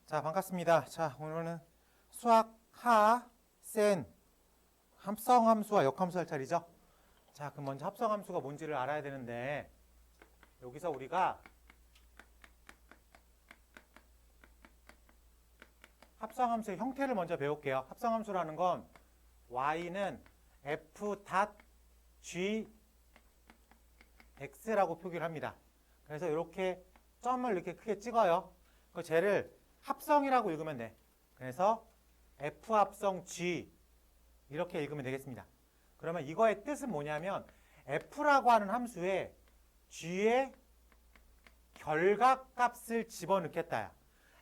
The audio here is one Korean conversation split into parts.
자, 반갑습니다. 자, 오늘은 수학 하, 센, 합성함수와 역함수 할 차례죠. 자, 그럼 먼저 합성함수가 뭔지를 알아야 되는데, 여기서 우리가 합성함수의 형태를 먼저 배울게요. 합성함수라는 건 y는 f.g x라고 표기를 합니다. 그래서 이렇게 점을 이렇게 크게 찍어요. 그 쟤를 합성이라고 읽으면 돼. 그래서 f 합성 g 이렇게 읽으면 되겠습니다. 그러면 이거의 뜻은 뭐냐면 f라고 하는 함수에 g의 결각값을 집어넣겠다야.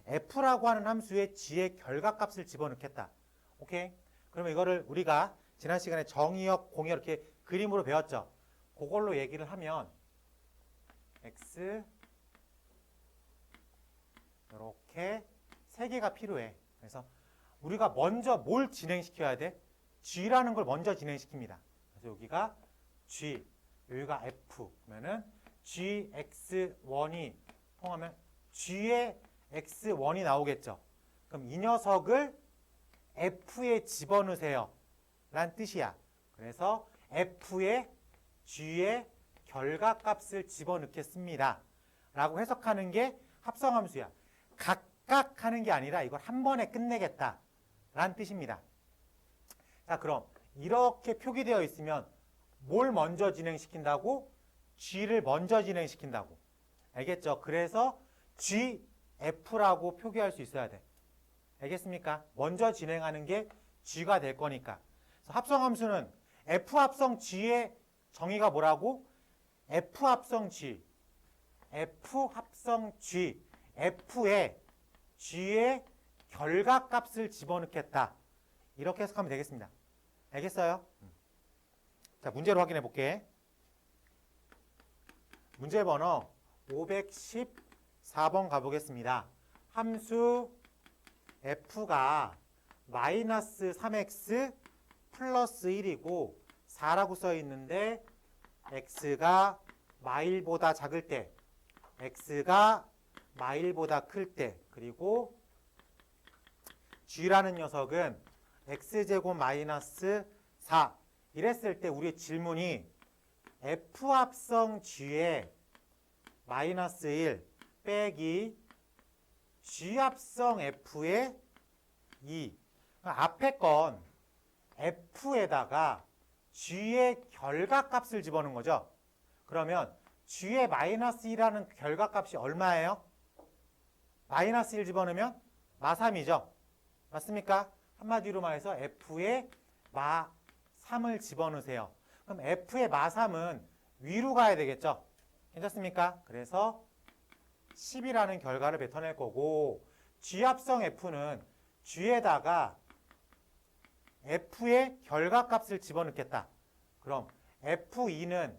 f라고 하는 함수에 g의 결각값을 집어넣겠다. 오케이? 그러면 이거를 우리가 지난 시간에 정의역, 공역 이렇게 그림으로 배웠죠. 그걸로 얘기를 하면 x 이렇게 세 개가 필요해. 그래서 우리가 먼저 뭘 진행시켜야 돼? g라는 걸 먼저 진행시킵니다. 그래서 여기가 g, 여기가 f. 그러면은 gx1이 통하면 g의 x1이 나오겠죠. 그럼 이 녀석을 f에 집어넣으세요. 란 뜻이야. 그래서 f에 g의 결각값을 집어넣겠습니다. 라고 해석하는 게 합성함수야. 각각 하는 게 아니라 이걸 한 번에 끝내겠다. 라는 뜻입니다. 자, 그럼 이렇게 표기되어 있으면 뭘 먼저 진행시킨다고? g를 먼저 진행시킨다고. 알겠죠? 그래서 gf라고 표기할 수 있어야 돼. 알겠습니까? 먼저 진행하는 게 g가 될 거니까. 그래서 합성함수는 f 합성 g의 정의가 뭐라고? f 합성 g, f 합성 g, f에 g의 결각값을 집어넣겠다. 이렇게 해석하면 되겠습니다. 알겠어요? 자, 문제로 확인해 볼게. 문제 번호 514번 가보겠습니다. 함수 f가 마이너스 3x 플러스 1이고 4라고 써 있는데 x가 마일보다 작을 때, x가 마일보다 클 때, 그리고 g라는 녀석은 x제곱 마이너스 4 이랬을 때 우리의 질문이 f 합성 g의 마이너스 1 빼기 g 합성 f의 2 앞에 건 f에다가 g의 결각값을 집어넣은 거죠. 그러면 g의 마이너스 1이라는 결각값이 얼마예요? 마이너스 1 집어넣으면 마3이죠. 맞습니까? 한마디로 말해서 f에 마3을 집어넣으세요. 그럼 f의 마3은 위로 가야 되겠죠. 괜찮습니까? 그래서 10이라는 결과를 뱉어낼 거고 g 합성 f는 g에다가 f의 결각값을 집어넣겠다. 그럼 F2는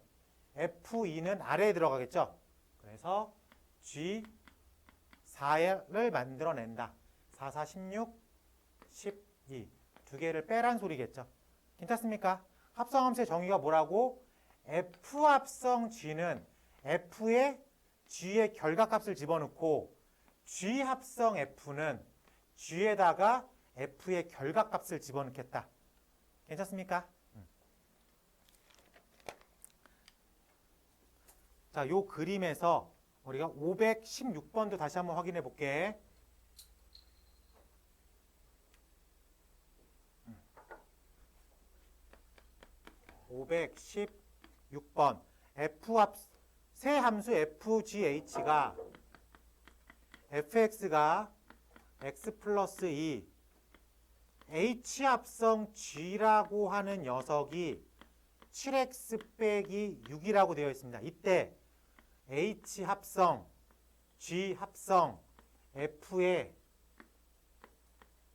아래에 들어가겠죠. 그래서 G4를 만들어낸다. 4, 4, 16, 12. 두 개를 빼란 소리겠죠. 괜찮습니까? 합성함수의 정의가 뭐라고? F 합성 G는 F에 G의 결각값을 집어넣고 G 합성 F는 G에다가 F의 결각값을 집어넣겠다. 괜찮습니까? 자, 요 그림에서 우리가 516번도 다시 한번 확인해 볼게. (516번) 새 함수 fgh가 fx가 x 플러스 2 h 합성 g라고 하는 녀석이 7x 빼기 6이라고 되어 있습니다. 이때 h 합성 g 합성 f에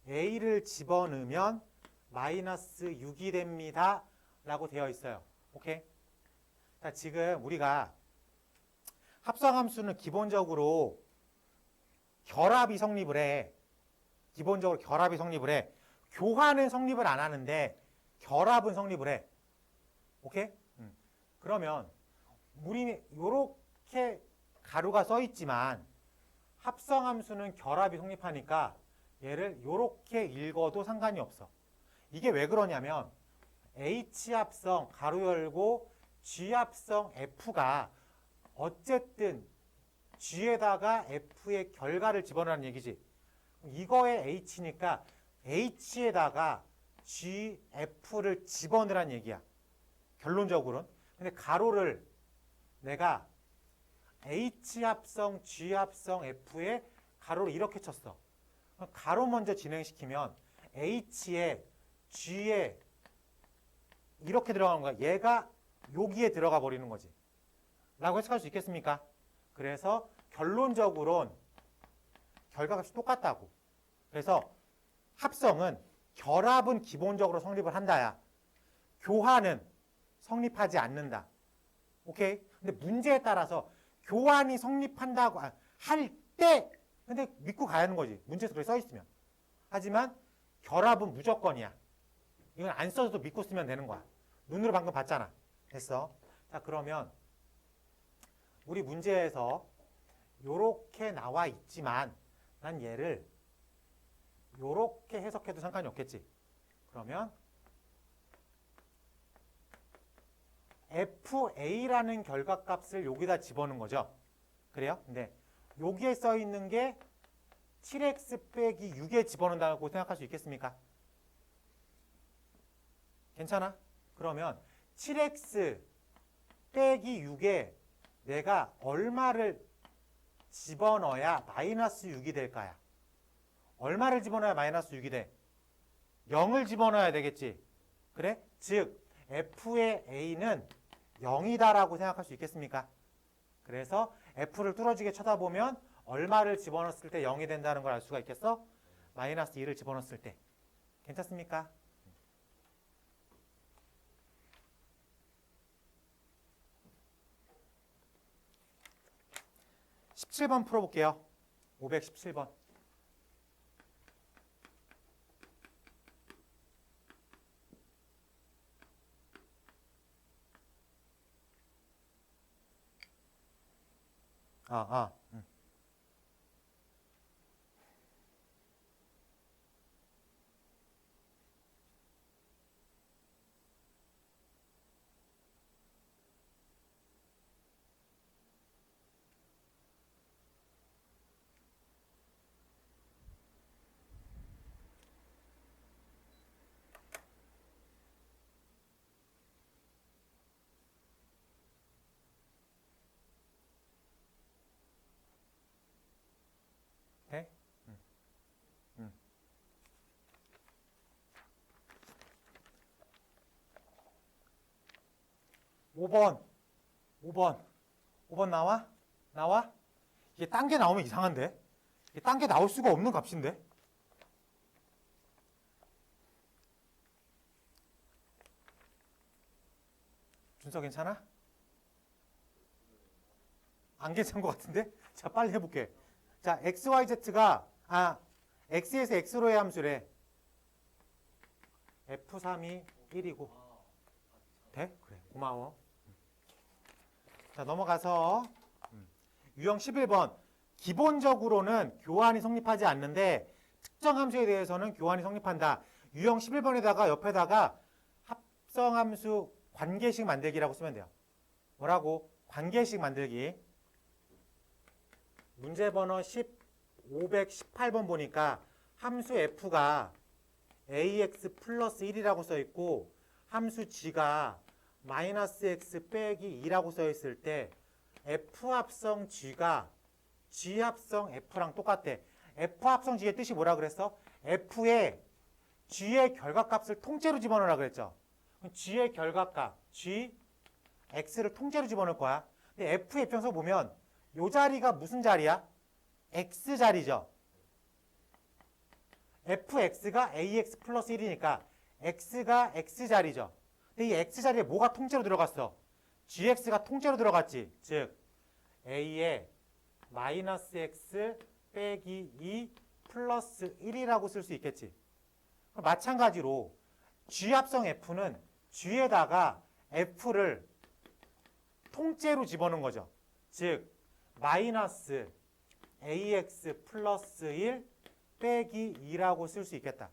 a를 집어넣으면 마이너스 6이 됩니다. 라고 되어 있어요. 오케이? 자, 지금 우리가 합성함수는 기본적으로 결합이 성립을 해. 기본적으로 결합이 성립을 해. 교환은 성립을 안 하는데 결합은 성립을 해. 오케이? 그러면 우리 이렇게 가루가 써 있지만 합성함수는 결합이 성립하니까 얘를 이렇게 읽어도 상관이 없어. 이게 왜 그러냐면 H합성 가로 열고 G합성 F가 어쨌든 G에다가 F의 결과를 집어넣는 얘기지. 이거의 H니까 H에다가 G, F를 집어넣으란 얘기야. 결론적으로는. 근데 가로를 내가 H합성, G합성, F에 가로를 이렇게 쳤어. 가로 먼저 진행시키면 H에 G에 이렇게 들어가는 거야. 얘가 여기에 들어가 버리는 거지. 라고 해석할 수 있겠습니까? 그래서 결론적으로는 결과값이 똑같다고. 그래서 합성은 결합은 기본적으로 성립을 한다야. 교환은 성립하지 않는다. 오케이? 근데 문제에 따라서 교환이 성립한다고 할 때 근데 믿고 가야 하는 거지. 문제에서 그렇게 써 있으면. 하지만 결합은 무조건이야. 이건 안 써도 믿고 쓰면 되는 거야. 눈으로 방금 봤잖아. 됐어. 자, 그러면 우리 문제에서 요렇게 나와 있지만 난 얘를 요렇게 해석해도 상관이 없겠지. 그러면 FA라는 결과값을 여기다 집어넣은 거죠. 그래요? 근데 여기에 써 있는 게 7x 빼기 6에 집어넣는다고 생각할 수 있겠습니까? 괜찮아? 그러면 7x 빼기 6에 내가 얼마를 집어넣어야 마이너스 6이 될까요? 얼마를 집어넣어야 마이너스 6이 돼? 0을 집어넣어야 되겠지. 그래? 즉 F의 A는 0이다라고 생각할 수 있겠습니까? 그래서 F를 뚫어지게 쳐다보면 얼마를 집어넣었을 때 0이 된다는 걸 알 수가 있겠어? 마이너스 2를 집어넣었을 때. 괜찮습니까? (17번) 풀어볼게요. 517번. 응. 돼? 응. 5번 나와? 나와? 이게 딴 게 나오면 이상한데? 이게 딴 게 나올 수가 없는 값인데? 준서 괜찮아? 안 괜찮은 것 같은데? 자, 빨리 해볼게. 자, XYZ가, X에서 X로의 함수래. F3이 1이고. 돼? 그래, 고마워. 자, 넘어가서 유형 11번. 기본적으로는 교환이 성립하지 않는데 특정 함수에 대해서는 교환이 성립한다. 유형 11번에다가 옆에다가 합성함수 관계식 만들기라고 쓰면 돼요. 뭐라고? 관계식 만들기. 문제 번호 518번 보니까 함수 f가 ax 플러스 1이라고 써있고 함수 g가 마이너스 x 빼기 2라고 써있을 때 f 합성 g가 g 합성 f랑 똑같대. f 합성 g의 뜻이 뭐라 그랬어? f에 g의 결과값을 통째로 집어넣으라 그랬죠. g의 결과값 g, x를 통째로 집어넣을 거야. 근데 f의 입장에서 보면 이 자리가 무슨 자리야? x 자리죠. fx가 ax 플러스 1이니까 x가 x 자리죠. 근데 이 x 자리에 뭐가 통째로 들어갔어? gx가 통째로 들어갔지. 즉 a에 마이너스 x 빼기 2 플러스 1이라고 쓸 수 있겠지. 마찬가지로 g 합성 f는 g에다가 f를 통째로 집어넣은 거죠. 즉 마이너스 ax 플러스 1 빼기 2라고 쓸 수 있겠다.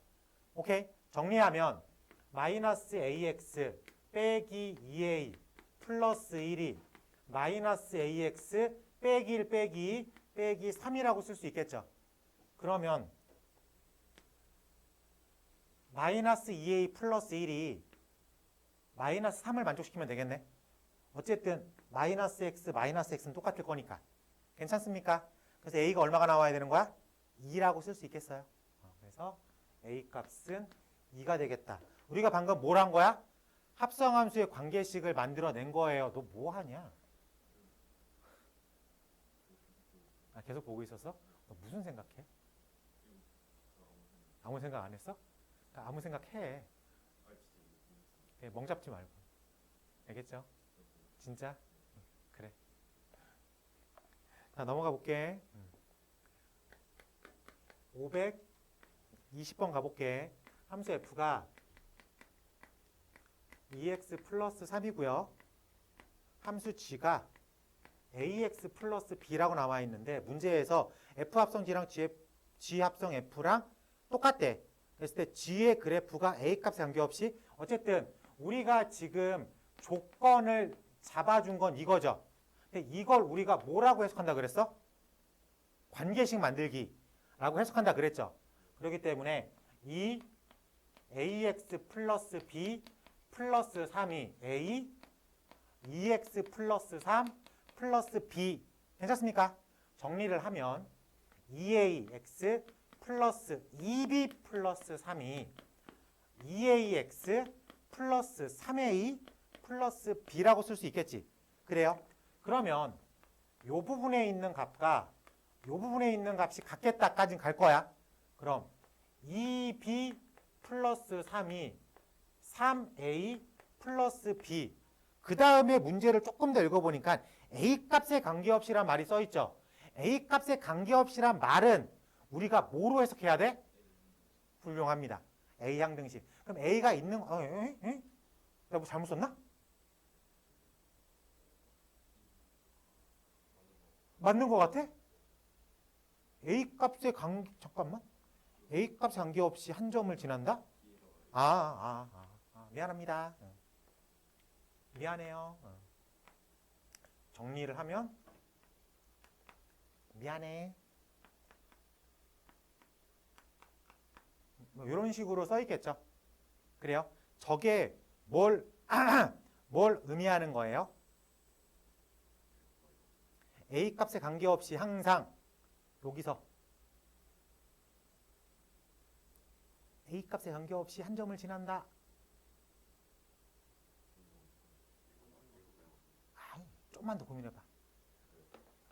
오케이? 정리하면 마이너스 ax 빼기 2a 플러스 1이 마이너스 ax 빼기 1 빼기 2 빼기 3이라고 쓸 수 있겠죠. 그러면 마이너스 2a 플러스 1이 마이너스 3을 만족시키면 되겠네. 어쨌든 마이너스 x는 똑같을 거니까. 괜찮습니까? 그래서 a가 얼마가 나와야 되는 거야? 2라고 쓸 수 있겠어요. 그래서 a 값은 2가 되겠다. 우리가 방금 뭘 한 거야? 합성함수의 관계식을 만들어낸 거예요. 너 뭐 하냐? 아, 계속 보고 있었어? 너 무슨 생각해? 아무 생각 안 했어? 아무 생각해. 멍 잡지 말고. 알겠죠? 진짜? 그래. 자, 넘어가 볼게. 520번 가볼게. 함수 f가 2x 플러스 3이고요. 함수 g가 ax 플러스 b라고 나와 있는데 문제에서 f 합성 g랑 g 합성 f랑 똑같대. 그랬을 때 g의 그래프가 a 값에 관계없이 어쨌든 우리가 지금 조건을 잡아준 건 이거죠. 근데 이걸 우리가 뭐라고 해석한다 그랬어? 관계식 만들기라고 해석한다 그랬죠. 그렇기 때문에 이 ax 플러스 b 플러스 3이 a 2x 플러스 3 플러스 b 괜찮습니까? 정리를 하면 2ax 플러스 2b 플러스 3이 2ax 플러스 3a 플러스 b라고 쓸 수 있겠지. 그래요? 그러면 요 부분에 있는 값과 요 부분에 있는 값이 같겠다까지는 갈 거야. 그럼 2b 플러스 3이 3a 플러스 b 그 다음에 문제를 조금 더 읽어보니까 a 값에 관계없이란 말이 써있죠. a 값에 관계없이란 말은 우리가 뭐로 해석해야 돼? 훌륭합니다. a 항등식. 그럼 a가 있는 내가 뭐 잘못 썼나? 맞는 것 같아? a 값에 잠깐만. a 값에 관계없이 한 점을 지난다? 미안합니다. 미안해요. 정리를 하면 미안해. 뭐 이런 식으로 써 있겠죠. 그래요? 저게 뭘 의미하는 거예요? a 값에 관계없이 항상 여기서 a 값에 관계없이 한 점을 지난다. 조금만 더 고민해봐.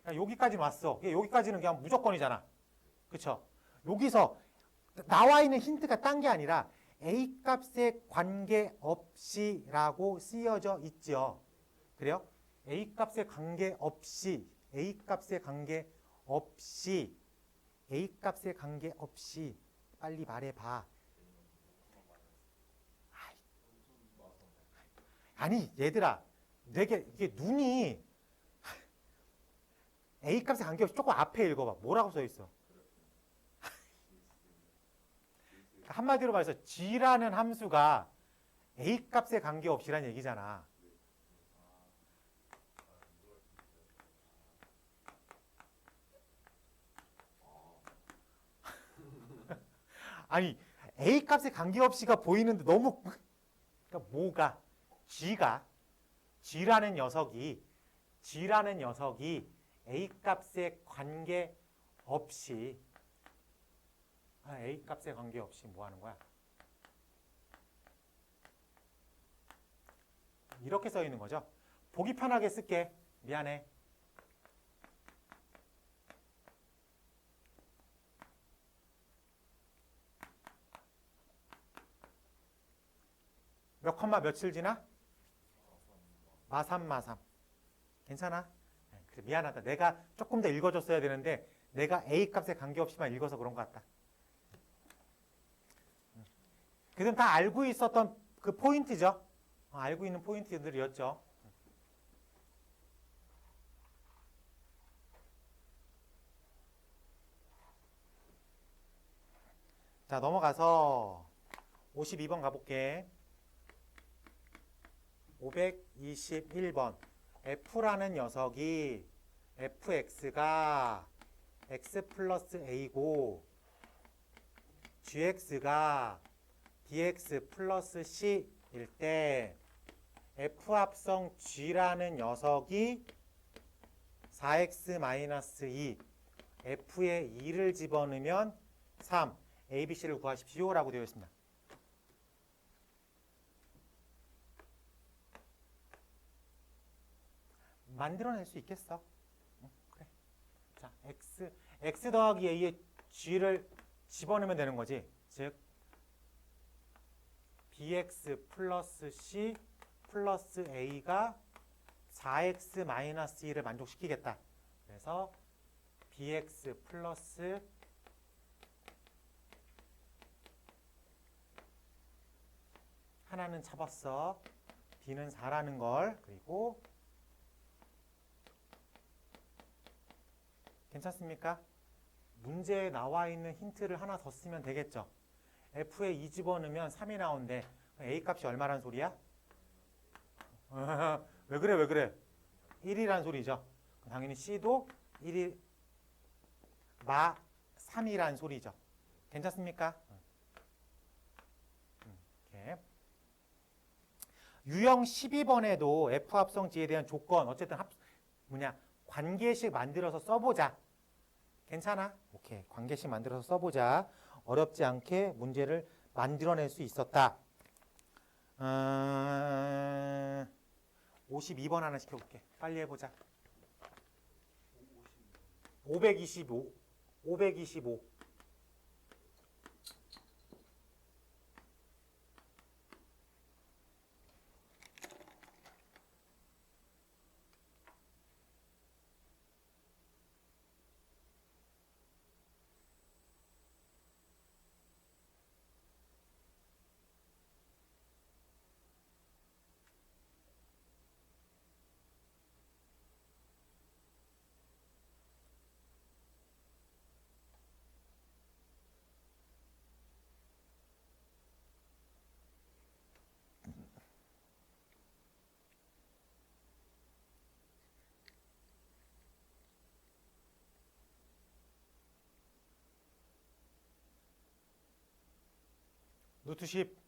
여기까지는 왔어. 여기까지는 그냥 무조건이잖아. 그쵸? 여기서 나와 있는 힌트가 딴 게 아니라 a 값에 관계없이라고 쓰여져 있죠. 그래요? a 값에 관계없이 a 값에 관계없이 a 값에 관계없이 빨리 말해봐. 아니 얘들아 되게 이게 눈이 a 값에 관계없이 조금 앞에 읽어봐. 뭐라고 써 있어? 한마디로 말해서 g라는 함수가 a 값에 관계없이란 얘기잖아. 아니 a 값에 관계없이가 보이는데 너무 그러니까 뭐가 g라는 녀석이 a 값에 관계없이 a 값에 관계없이 뭐 하는 거야? 이렇게 써 있는 거죠. 보기 편하게 쓸게. 미안해. 몇 컴마 며칠 지나? 마삼. 괜찮아? 그래, 미안하다. 내가 조금 더 읽어줬어야 되는데 내가 a 값에 관계없이만 읽어서 그런 것 같다. 그건 다 알고 있었던 그 포인트죠. 알고 있는 포인트들이었죠. 자, 넘어가서 52번 가볼게. 521번. F라는 녀석이 fx가 x 플러스 a고 gx가 dx 플러스 c일 때 f 합성 g라는 녀석이 4x-2 f에 2를 집어넣으면 3 a, b, c를 구하십시오 라고 되어 있습니다. 만들어낼 수 있겠어? 그래. 자, x 더하기 a의 g를 집어넣으면 되는 거지. 즉 bx 플러스 c 플러스 a가 4x 마이너스 2를 만족시키겠다. 그래서 bx 플러스 하나는 잡았어. b는 4라는 걸. 그리고 괜찮습니까? 문제에 나와 있는 힌트를 하나 더 쓰면 되겠죠. f에 2 집어넣으면 3이 나오는데 a 값이 얼마란 소리야? 왜 그래? 1이란 소리죠. 당연히 c도 1이 3이란 소리죠. 괜찮습니까? 이렇게. 유형 12번에도 f 합성 g에 대한 조건 어쨌든 관계식 만들어서 써보자. 괜찮아? 오케이. 관계식 만들어서 써보자. 어렵지 않게 문제를 만들어낼 수 있었다. 52번 하나 시켜볼게. 빨리 해보자. 525. 노트 10.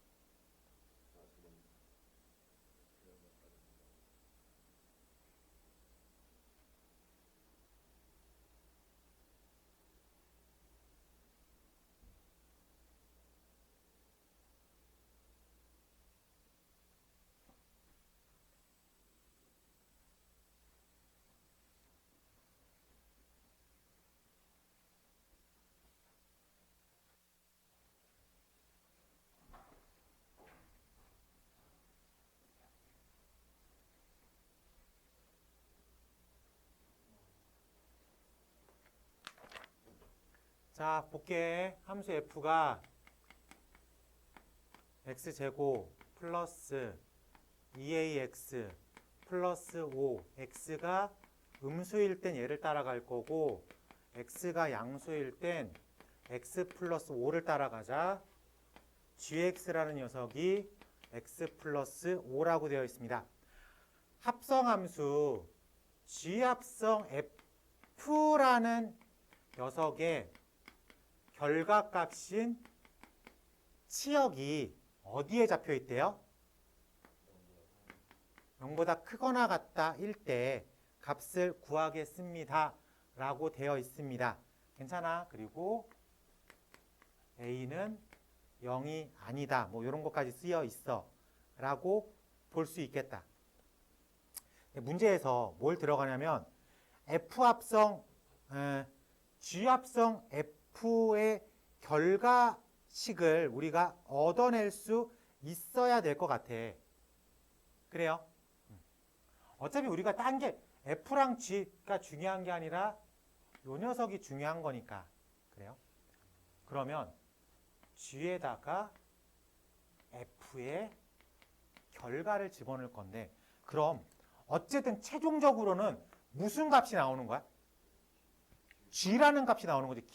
자, 볼게. 함수 f가 x제곱 플러스 2ax 플러스 5, x가 음수일 땐 얘를 따라갈 거고 x가 양수일 땐 x 플러스 5를 따라가자. gx라는 녀석이 x 플러스 5라고 되어 있습니다. 합성함수 g합성 f라는 녀석의 결과값인 치역이 어디에 잡혀 있대요? 0보다 크거나 같다 일 때 값을 구하겠습니다 라고 되어 있습니다. 괜찮아. 그리고 a는 0이 아니다. 뭐 이런 것까지 쓰여 있어 라고 볼 수 있겠다. 문제에서 뭘 들어가냐면 F합성 G합성 F의 결과식을 우리가 얻어낼 수 있어야 될 것 같아. 그래요? 어차피 우리가 딴 게 F랑 G가 중요한 게 아니라 요 녀석이 중요한 거니까. 그래요? 그러면 G에다가 F의 결과를 집어넣을 건데 그럼 어쨌든 최종적으로는 무슨 값이 나오는 거야? G라는 값이 나오는 거지.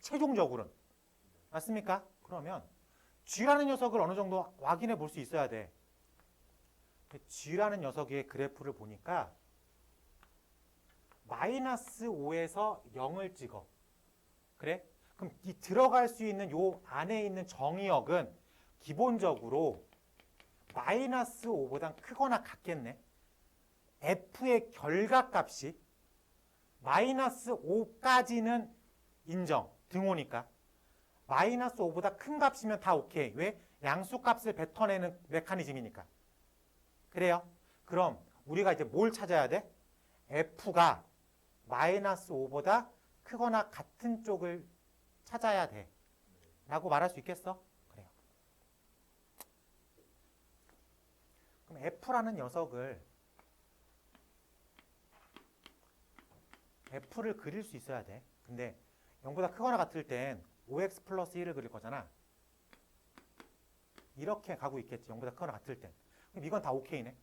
최종적으로는. 맞습니까? 그러면 G라는 녀석을 어느 정도 확인해 볼 수 있어야 돼. G라는 녀석의 그래프를 보니까 마이너스 5에서 0을 찍어. 그래? 그럼 이 들어갈 수 있는 요 안에 있는 정의역은 기본적으로 마이너스 5보다 크거나 같겠네. F의 결과값이 마이너스 5까지는 인정, 등호니까. 마이너스 5보다 큰 값이면 다 오케이. 왜? 양수값을 뱉어내는 메커니즘이니까. 그래요? 그럼 우리가 이제 뭘 찾아야 돼? F가 마이너스 5보다 크거나 같은 쪽을 찾아야 돼. 라고 말할 수 있겠어? 그래요. 그럼 F라는 녀석을 F를 그릴 수 있어야 돼. 근데 0보다 크거나 같을 땐 5x 플러스 1을 그릴 거잖아. 이렇게 가고 있겠지. 0보다 크거나 같을 땐. 그럼 이건 다 오케이네.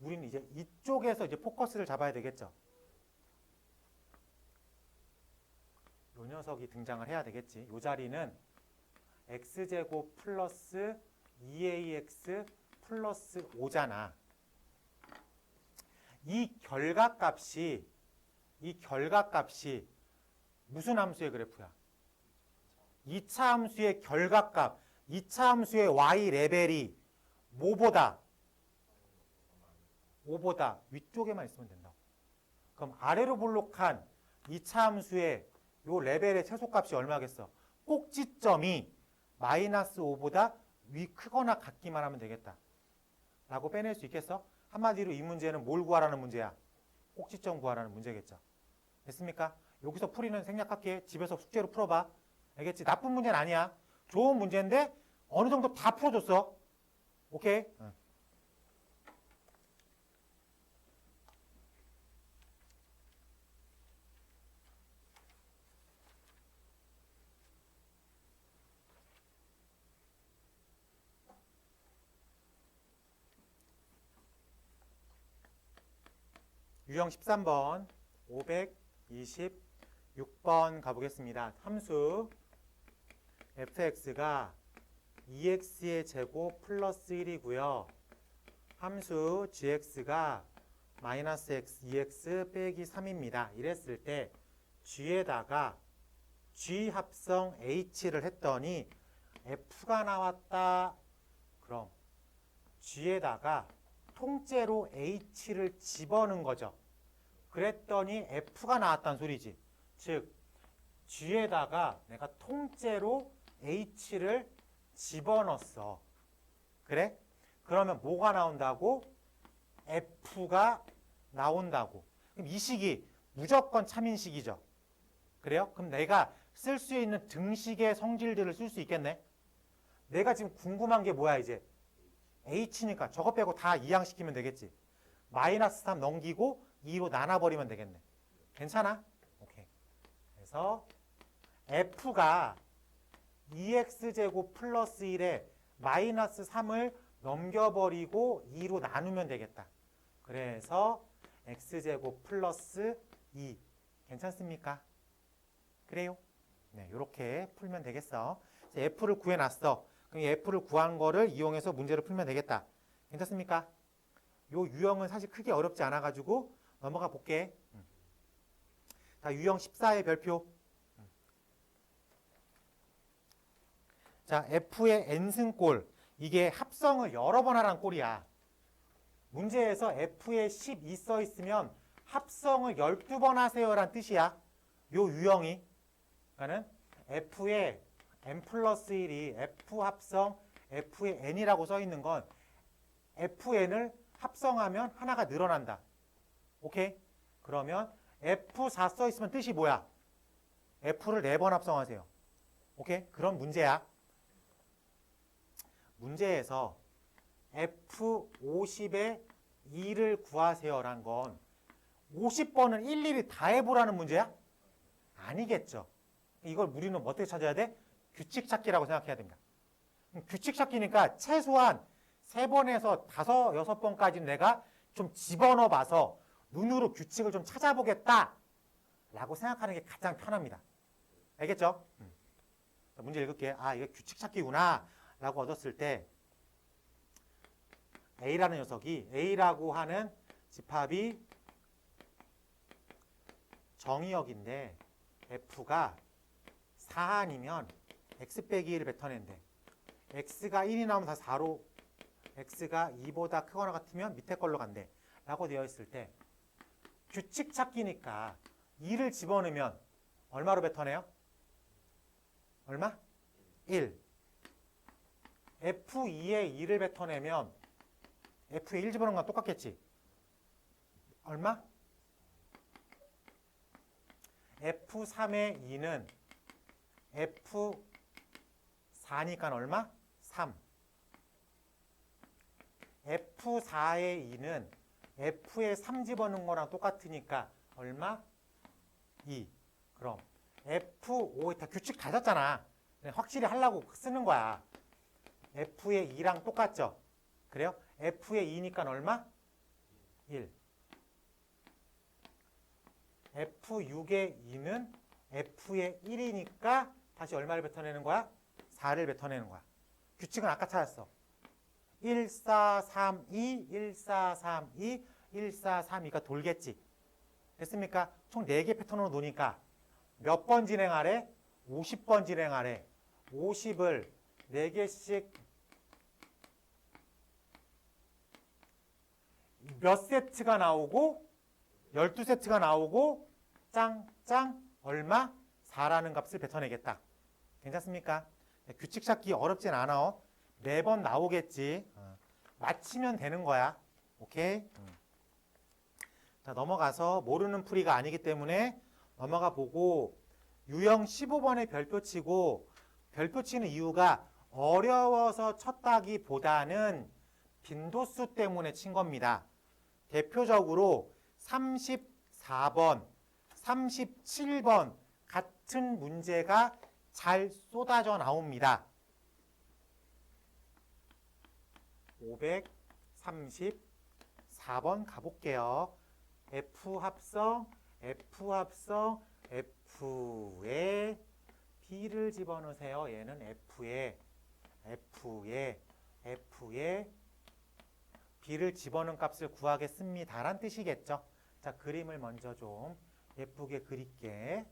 우리는 이제 이쪽에서 이제 포커스를 잡아야 되겠죠. 요 녀석이 등장을 해야 되겠지. 요 자리는 x제곱 플러스 2ax 플러스 5잖아. 이 결과값이 무슨 함수의 그래프야? 2차 함수의 결과값, 2차 함수의 y 레벨이 뭐보다? 5보다 위쪽에만 있으면 된다고. 그럼 아래로 볼록한 2차 함수의 요 레벨의 최소값이 얼마겠어? 꼭지점이 마이너스 5보다 크거나 같기만 하면 되겠다. 라고 빼낼 수 있겠어? 한마디로 이 문제는 뭘 구하라는 문제야? 꼭지점 구하라는 문제겠죠. 됐습니까? 여기서 풀이는 생략할게. 집에서 숙제로 풀어봐. 알겠지? 나쁜 문제는 아니야. 좋은 문제인데 어느 정도 다 풀어줬어. 오케이? 응. 유형 13번, 526번 가보겠습니다. 함수 fx가 2x의 제곱 플러스 1이고요. 함수 gx가 마이너스 x, 2x 빼기 3입니다. 이랬을 때 g에다가 g 합성 h를 했더니 f가 나왔다. 그럼 g에다가 통째로 h를 집어넣은 거죠. 그랬더니 f가 나왔다는 소리지. 즉 g에다가 내가 통째로 h를 집어넣었어. 그래? 그러면 뭐가 나온다고? f가 나온다고. 그럼 이 식이 무조건 참인식이죠. 그래요? 그럼 내가 쓸 수 있는 등식의 성질들을 쓸 수 있겠네. 내가 지금 궁금한 게 뭐야 이제? h니까 저거 빼고 다 이항시키면 되겠지. 마이너스 3 넘기고 2로 나눠버리면 되겠네. 괜찮아? 오케이. 그래서 f가 2x제곱 플러스 1에 마이너스 3을 넘겨버리고 2로 나누면 되겠다. 그래서 x제곱 플러스 2. 괜찮습니까? 그래요? 네, 이렇게 풀면 되겠어. f를 구해놨어. 그럼 f를 구한 거를 이용해서 문제를 풀면 되겠다. 괜찮습니까? 요 유형은 사실 크게 어렵지 않아가지고 넘어가 볼게. 자, 유형 14의 별표. 자, f의 n승꼴. 이게 합성을 여러 번 하라는 꼴이야. 문제에서 f에 12 써 있으면 합성을 12번 하세요라는 뜻이야. 요 유형이. 그러니까는 f의 n 플러스 1이 f 합성 f의 n이라고 써 있는 건 fn을 합성하면 하나가 늘어난다. 오케이? 그러면 f4 써 있으면 뜻이 뭐야? f를 4번 합성하세요. 오케이? 그런 문제야. 문제에서 f50에 2를 구하세요란 건 50번을 일일이 다 해보라는 문제야? 아니겠죠. 이걸 우리는 어떻게 찾아야 돼? 규칙 찾기라고 생각해야 됩니다. 규칙 찾기니까 최소한 3번에서 5, 6번까지는 내가 좀 집어넣어 봐서 눈으로 규칙을 좀 찾아보겠다 라고 생각하는 게 가장 편합니다. 알겠죠? 문제 읽을게. 아, 이게 규칙 찾기구나 라고 얻었을 때 A라는 녀석이 A라고 하는 집합이 정의역인데 F가 사한이면 X 빼기 1을 뱉어낸대. X가 1이 나오면 다 4로 X가 2보다 크거나 같으면 밑에 걸로 간대 라고 되어 있을 때 규칙 찾기니까 2를 집어넣으면 얼마로 뱉어내요? 얼마? 1. F2에 2를 뱉어내면 F에 1 집어넣은 건 똑같겠지? 얼마? F3의 2는 F4니까 얼마? 3. F4의 2는 F에 3 집어넣은 거랑 똑같으니까 얼마? 2. 그럼 F5, 다 규칙 다 졌잖아. 확실히 하려고 쓰는 거야. F의 2랑 똑같죠? 그래요? F의 2니까 얼마? 1. F6의 2는 F의 1이니까 다시 얼마를 뱉어내는 거야? 4를 뱉어내는 거야. 규칙은 아까 찾았어. 1, 4, 3, 2, 1, 4, 3, 2, 1, 4, 3, 2가 돌겠지. 됐습니까? 총 4개 패턴으로 노니까 몇 번 진행하래? 50번 진행하래. 50을 4개씩 몇 세트가 나오고 12세트가 나오고 짱짱 얼마? 4라는 값을 뱉어내겠다. 괜찮습니까? 규칙 찾기 어렵진 않아. 매번 나오겠지. 맞히면 되는 거야. 오케이? 자, 넘어가서 모르는 풀이가 아니기 때문에 넘어가 보고 유형 15번에 별표 치고 별표 치는 이유가 어려워서 쳤다기보다는 빈도수 때문에 친 겁니다. 대표적으로 34번, 37번 같은 문제가 잘 쏟아져 나옵니다. 534번 가볼게요. F 합성, F 합성, F에 B를 집어넣으세요. 얘는 F에 B를 집어넣은 값을 구하겠습니다. 라는 뜻이겠죠. 자, 그림을 먼저 좀 예쁘게 그릴게.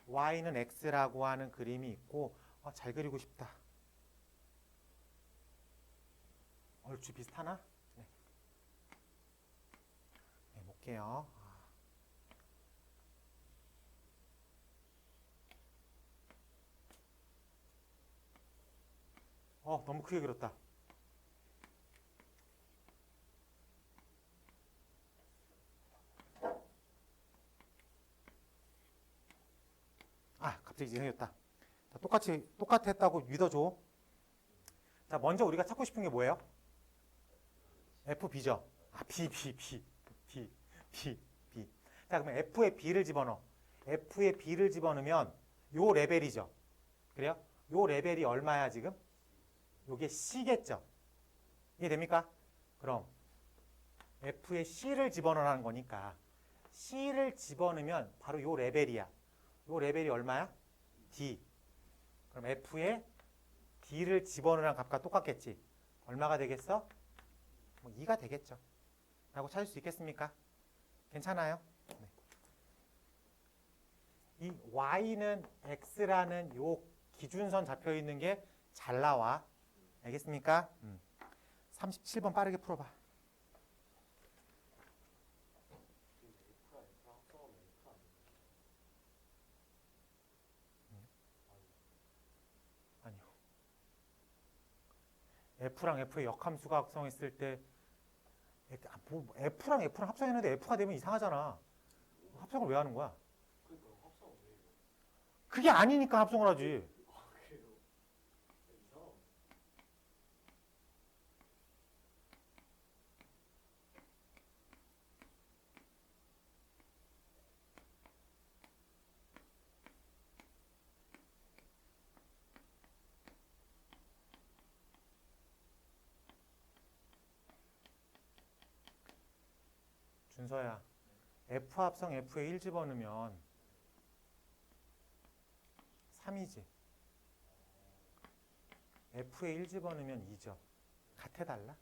Y는 X라고 하는 그림이 있고, 잘 그리고 싶다. 얼추 비슷하나? 네. 네, 볼게요. 너무 크게 그렸다. 갑자기 생겼다. 자, 똑같았다고 믿어줘. 자, 먼저 우리가 찾고 싶은 게 뭐예요? FB죠. B. 자, 그러면 F에 B를 집어넣어. F에 B를 집어넣으면 요 레벨이죠. 그래요? 요 레벨이 얼마야, 지금? 요게 C겠죠. 이해됩니까? 그럼 F에 C를 집어넣으라는 거니까 C를 집어넣으면 바로 요 레벨이야. 요 레벨이 얼마야? D. 그럼 F에 D를 집어넣으라는 값과 똑같겠지. 얼마가 되겠어? 2가 되겠죠. 라고 찾을 수 있겠습니까? 괜찮아요? 네. 이 Y는 X라는 요 기준선 잡혀 있는 게 잘 나와. 알겠습니까? 37번 빠르게 풀어봐. 아니요. F랑 F의 역함수가 합성했을 때 F랑 F랑 합성했는데 F가 되면 이상하잖아. 합성을 왜 하는 거야? 그게 아니니까 합성을 하지. 준서야, F 합성 F에 1 집어넣으면 3이지. F에 1 집어넣으면 2죠. 같아 달라?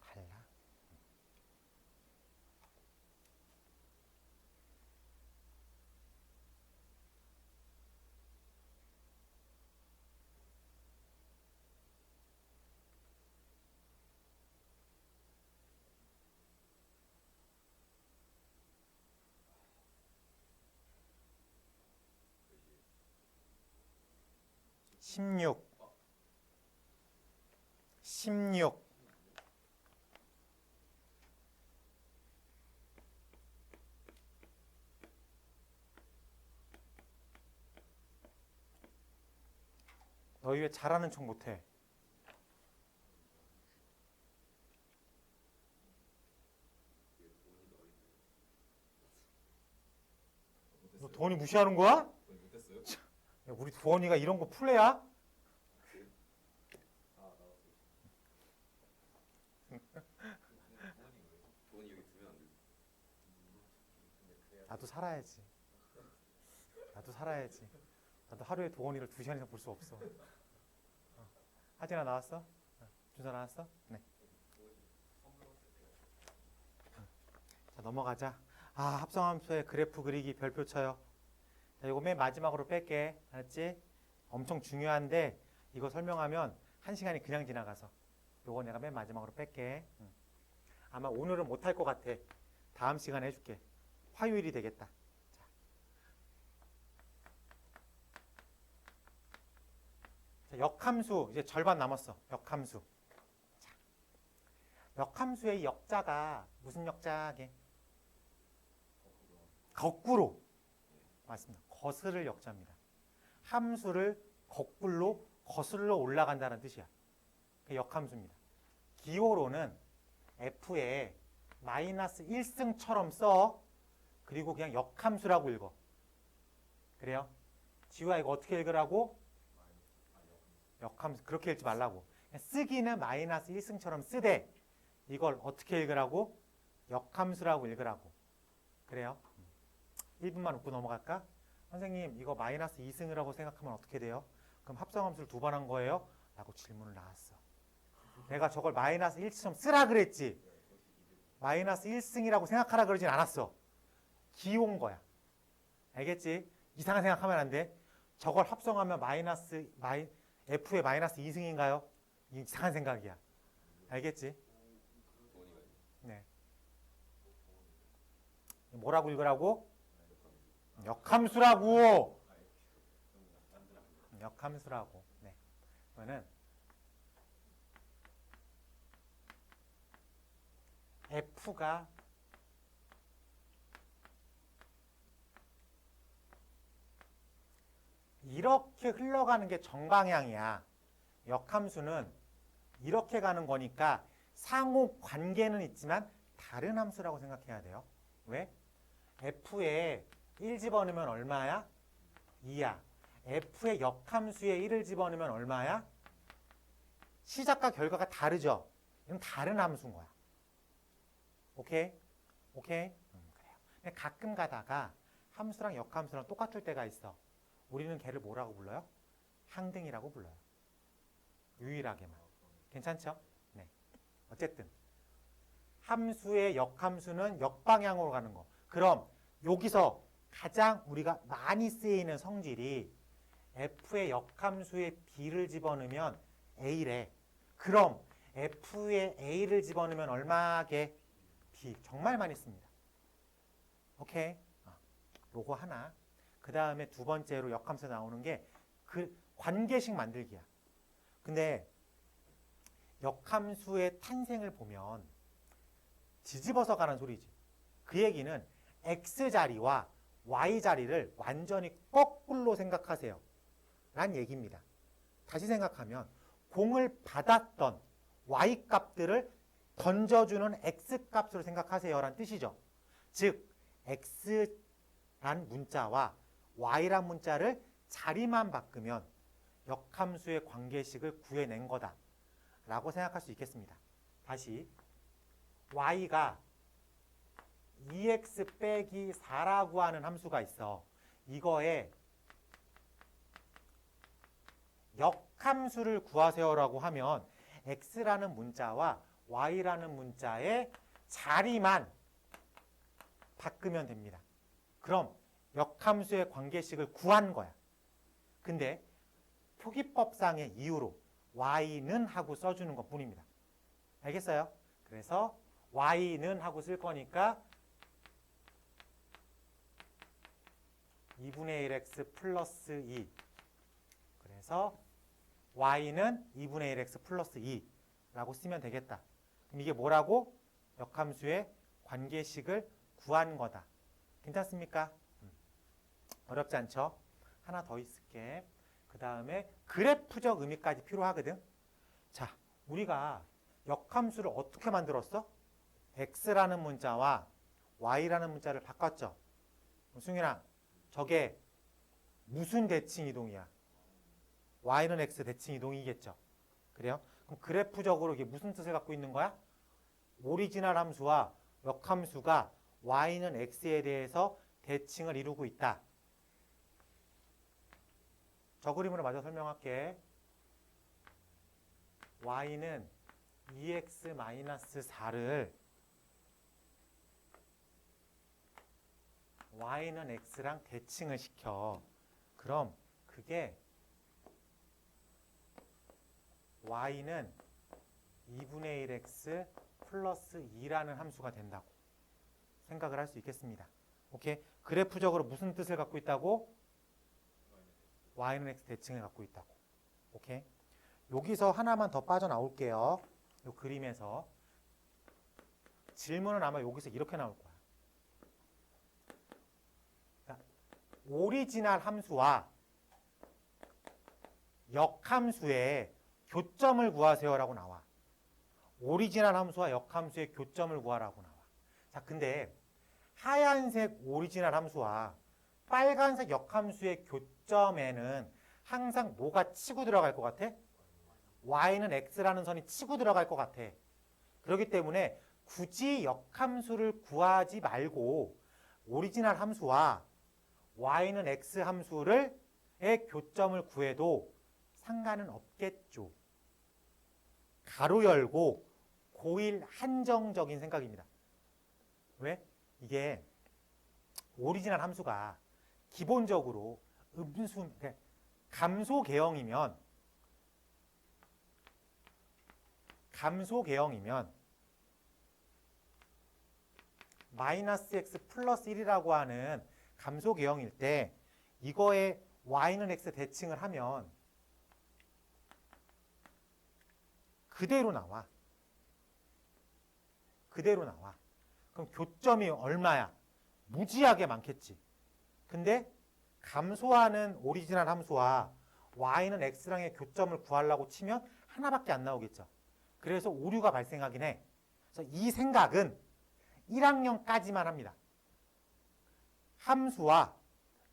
달라. (16) 16 너희 왜 잘하는 척 못해? 너 도원이 무시하는 거야? 야, 우리 도원이가 이런 거 플레야? 나도 살아야지. 나도 살아야지. 나도 하루에 도원이를 2시간 이상 볼 수 없어. 하진아 나왔어? 준서 나왔어? 네. 자, 넘어가자. 아, 합성함수의 그래프 그리기 별표 쳐요. 자, 이거 맨 마지막으로 뺄게. 알았지? 엄청 중요한데 이거 설명하면 1시간이 그냥 지나가서 요거 내가 맨 마지막으로 뺄게. 아마 오늘은 못할 것 같아. 다음 시간에 해줄게. 화요일이 되겠다. 자, 역함수 이제 절반 남았어. 역함수. 자, 역함수의 역자가 무슨 역자게? 거꾸로. 맞습니다. 거스를 역자입니다. 함수를 거꾸로 거슬러 올라간다는 뜻이야. 그게 역함수입니다. 기호로는 F에 마이너스 1승처럼 써. 그리고 그냥 역함수라고 읽어. 그래요? 지우야 이거 어떻게 읽으라고? 역함수. 그렇게 읽지 말라고. 쓰기는 마이너스 1승처럼 쓰되 이걸 어떻게 읽으라고? 역함수라고 읽으라고. 그래요? 1분만 웃고 넘어갈까? 선생님 이거 마이너스 2승이라고 생각하면 어떻게 돼요? 그럼 합성함수를 2번 한 거예요? 라고 질문을 나왔어. 내가 저걸 마이너스 1처럼 쓰라 그랬지. 마이너스 1승이라고 생각하라 그러진 않았어. 기호인 거야. 알겠지? 이상한 생각하면 안 돼. 저걸 합성하면 F의 마이너스 2승인가요? 이상한 생각이야. 알겠지? 네. 뭐라고 읽으라고? 역함수라고. 역함수라고. 네. 그러면은 F가 이렇게 흘러가는 게 정방향이야. 역함수는 이렇게 가는 거니까 상호 관계는 있지만 다른 함수라고 생각해야 돼요. 왜? F에 1 집어넣으면 얼마야? 2야. F의 역함수에 1을 집어넣으면 얼마야? 시작과 결과가 다르죠? 이건 다른 함수인 거야. 오케이? 오케이? 그래요. 근데 가끔 가다가 함수랑 역함수랑 똑같을 때가 있어. 우리는 걔를 뭐라고 불러요? 항등이라고 불러요. 유일하게만. 괜찮죠? 네. 어쨌든 함수의 역함수는 역방향으로 가는 거. 그럼 여기서 가장 우리가 많이 쓰이는 성질이 F의 역함수에 B를 집어넣으면 A래. 그럼 F에 A를 집어넣으면 얼마게? B. 정말 많이 씁니다. 오케이? 요거 하나. 그 다음에 두 번째로 역함수 나오는 게 그 관계식 만들기야. 근데 역함수의 탄생을 보면 뒤집어서 가는 소리지. 그 얘기는 X자리와 Y자리를 완전히 거꾸로 생각하세요. 란 얘기입니다. 다시 생각하면 공을 받았던 Y값들을 던져주는 X값으로 생각하세요. 라는 뜻이죠. 즉 X란 문자와 Y란 문자를 자리만 바꾸면 역함수의 관계식을 구해낸 거다. 라고 생각할 수 있겠습니다. 다시 Y가 2x 빼기 4라고 하는 함수가 있어. 이거에 역함수를 구하세요라고 하면 x라는 문자와 y라는 문자의 자리만 바꾸면 됩니다. 그럼 역함수의 관계식을 구한 거야. 근데 표기법상의 이유로 y는 하고 써주는 것 뿐입니다. 알겠어요? 그래서 y는 하고 쓸 거니까 2분의 1x 플러스 2. 그래서 y는 2분의 1x 플러스 2라고 쓰면 되겠다. 그럼 이게 뭐라고? 역함수의 관계식을 구한 거다. 괜찮습니까? 어렵지 않죠? 하나 더 있을게. 그 다음에 그래프적 의미까지 필요하거든. 자, 우리가 역함수를 어떻게 만들었어? x라는 문자와 y라는 문자를 바꿨죠. 승윤아, 저게 무슨 대칭 이동이야? y는 x 대칭 이동이겠죠. 그래요? 그럼 그래프적으로 이게 무슨 뜻을 갖고 있는 거야? 오리지널 함수와 역함수가 y는 x에 대해서 대칭을 이루고 있다. 저 그림으로 마저 설명할게. y는 2x-4를 y는 x랑 대칭을 시켜. 그럼 그게 y는 2분의 1x 플러스 2라는 함수가 된다고 생각을 할 수 있겠습니다. 오케이? 그래프적으로 무슨 뜻을 갖고 있다고? y는 x 대칭을 갖고 있다고. 오케이? 여기서 하나만 더 빠져나올게요. 이 그림에서. 질문은 아마 여기서 이렇게 나올 거야. 오리지널 함수와 역함수의 교점을 구하세요라고 나와. 오리지널 함수와 역함수의 교점을 구하라고 나와. 자, 근데 하얀색 오리지널 함수와 빨간색 역함수의 교점에는 항상 뭐가 치고 들어갈 것 같아? y는 x라는 선이 치고 들어갈 것 같아. 그렇기 때문에 굳이 역함수를 구하지 말고 오리지널 함수와 y는 x 함수의 교점을 구해도 상관은 없겠죠. 가로 열고 고일 한정적인 생각입니다. 왜? 이게 오리지널 함수가 기본적으로 감소 계형이면 마이너스 x 플러스 1이라고 하는 감소 계형일 때 이거에 y는 x 대칭을 하면 그대로 나와. 그대로 나와. 그럼 교점이 얼마야? 무지하게 많겠지. 근데 감소하는 오리지널 함수와 y는 x랑의 교점을 구하려고 치면 하나밖에 안 나오겠죠. 그래서 오류가 발생하긴 해. 그래서 이 생각은 1학년까지만 합니다. 함수와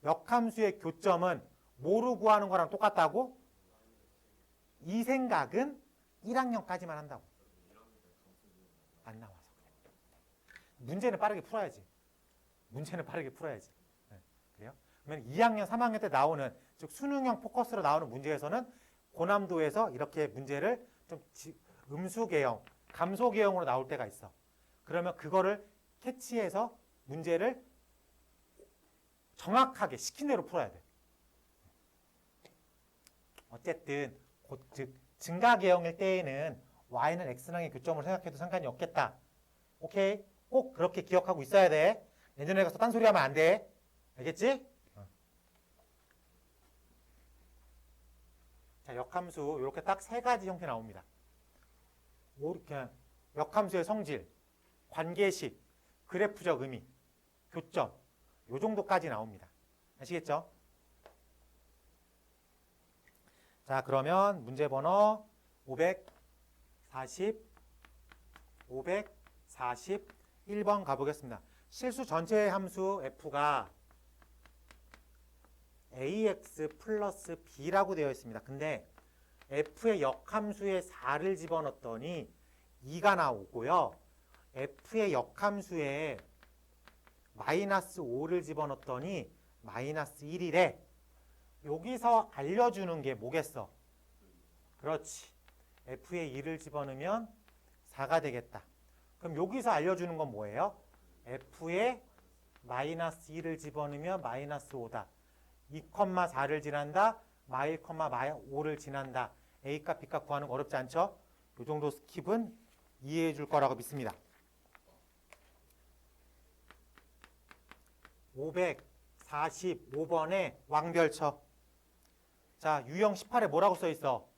역함수의 교점은 뭐로 구하는 거랑 똑같다고? 이 생각은 1학년까지만 한다고. 안 나와서 그래. 문제는 빠르게 풀어야지. 네, 그래요? 그러면 2학년, 3학년 때 나오는, 즉 수능형 포커스로 나오는 문제에서는 고난도에서 이렇게 문제를 좀 음수 계형, 감소 계형으로 나올 때가 있어. 그러면 그거를 캐치해서 문제를 정확하게 시킨 대로 풀어야 돼. 어쨌든 즉 증가 계형일 때에는 y는 x랑의 교점을 생각해도 상관이 없겠다. 오케이? 꼭 그렇게 기억하고 있어야 돼. 내년에 가서 딴소리 하면 안 돼. 알겠지? 자, 역함수 이렇게 딱 세 가지 형태 나옵니다. 그냥 역함수의 성질, 관계식, 그래프적 의미, 교점 요 정도까지 나옵니다. 아시겠죠? 자, 그러면 문제 번호 541번 가보겠습니다. 실수 전체의 함수 f가 ax 플러스 b라고 되어 있습니다. 근데 f의 역함수에 4를 집어넣었더니 2가 나오고요. f의 역함수에 마이너스 5를 집어넣었더니 마이너스 1이래. 여기서 알려주는 게 뭐겠어? 그렇지. f에 2를 집어넣으면 4가 되겠다. 그럼 여기서 알려주는 건 뭐예요? f에 마이너스 2를 집어넣으면 마이너스 5다. 2,4를 지난다. 마1, 마5를 지난다. A값, B값 구하는 거 어렵지 않죠? 이 정도 스킵은 이해해 줄 거라고 믿습니다. 545번에 왕별쳐. 자, 유형 18에 뭐라고 써 있어?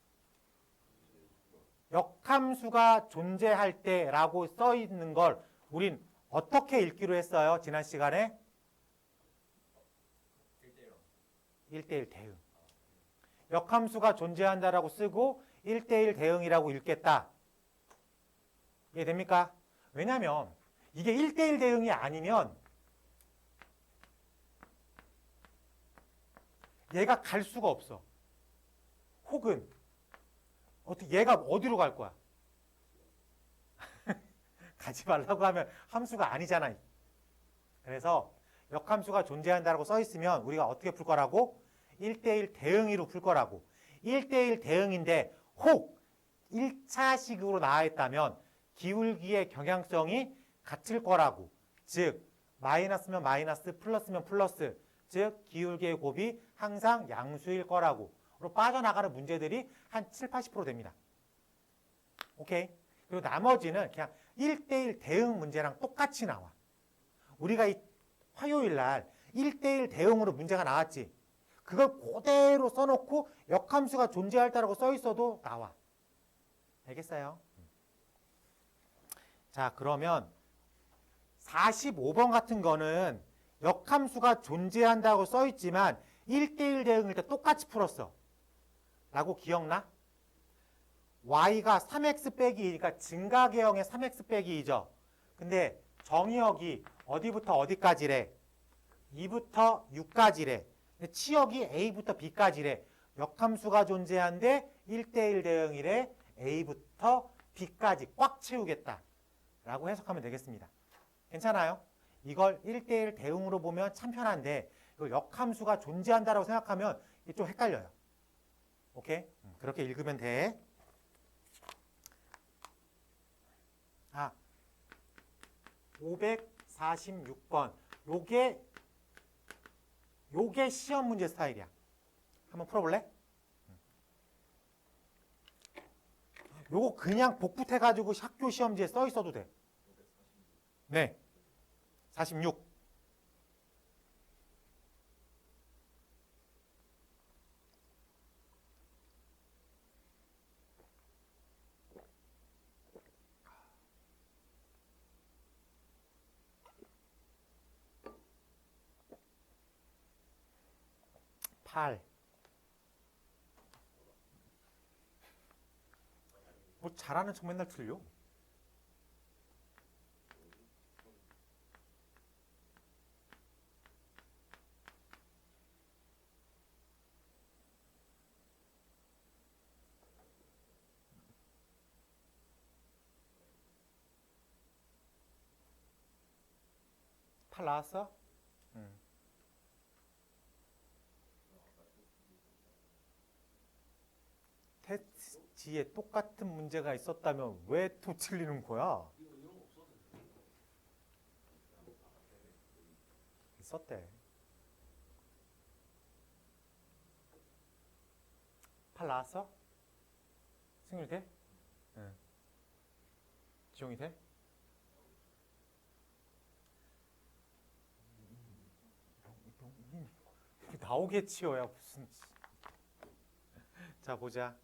역함수가 존재할 때라고 써 있는 걸 우린 어떻게 읽기로 했어요? 지난 시간에? 1대1 대응. 역함수가 존재한다라고 쓰고 1대1 대응이라고 읽겠다. 이해됩니까? 왜냐하면 이게 1대1 대응이 아니면 얘가 갈 수가 없어. 혹은 얘가 어디로 갈 거야? 가지 말라고 하면 함수가 아니잖아. 그래서 역함수가 존재한다라고 써 있으면 우리가 어떻게 풀 거라고? 1대1 대응이로 풀 거라고. 1대1 대응인데 혹 1차식으로 나와 있다면 기울기의 경향성이 같을 거라고. 즉 마이너스면 마이너스, 플러스면 플러스. 즉 기울기의 곱이 항상 양수일 거라고. 빠져나가는 문제들이 한 7, 80% 됩니다. 오케이? 그리고 나머지는 그냥 1대1 대응 문제랑 똑같이 나와. 우리가 이 화요일 날 1대1 대응으로 문제가 나왔지. 그걸 그대로 써놓고 역함수가 존재할다라고 써 있어도 나와. 알겠어요? 자, 그러면 45번 같은 거는 역함수가 존재한다고 써 있지만 1대1 대응일 때 똑같이 풀었어. 라고 기억나? y가 3x 빼기 2니까 증가계형의 3x 빼기 2죠. 근데 정의역이 어디부터 어디까지래? 2부터 6까지래. 근데 치역이 a부터 b까지래. 역함수가 존재한데 1대1 대응이래. a부터 b까지 꽉 채우겠다. 라고 해석하면 되겠습니다. 괜찮아요? 이걸 1대1 대응으로 보면 참 편한데 이걸 역함수가 존재한다라고 생각하면 이게 좀 헷갈려요. 오케이? 그렇게 읽으면 돼. 아, 546번. 요게 시험 문제 스타일이야. 한번 풀어볼래? 요거 그냥 복붙해가지고 학교 시험지에 써 있어도 돼. 네. 46. 뭐 잘하는 척 맨날 틀려. 팔 나왔어? 테스트지에 똑같은 문제가 있었다면 왜 또 틀리는 거야? 있었대. 8 나왔어? 승률 돼? 응. 지용이 돼? 나오겠지요야 무슨. 자 보자.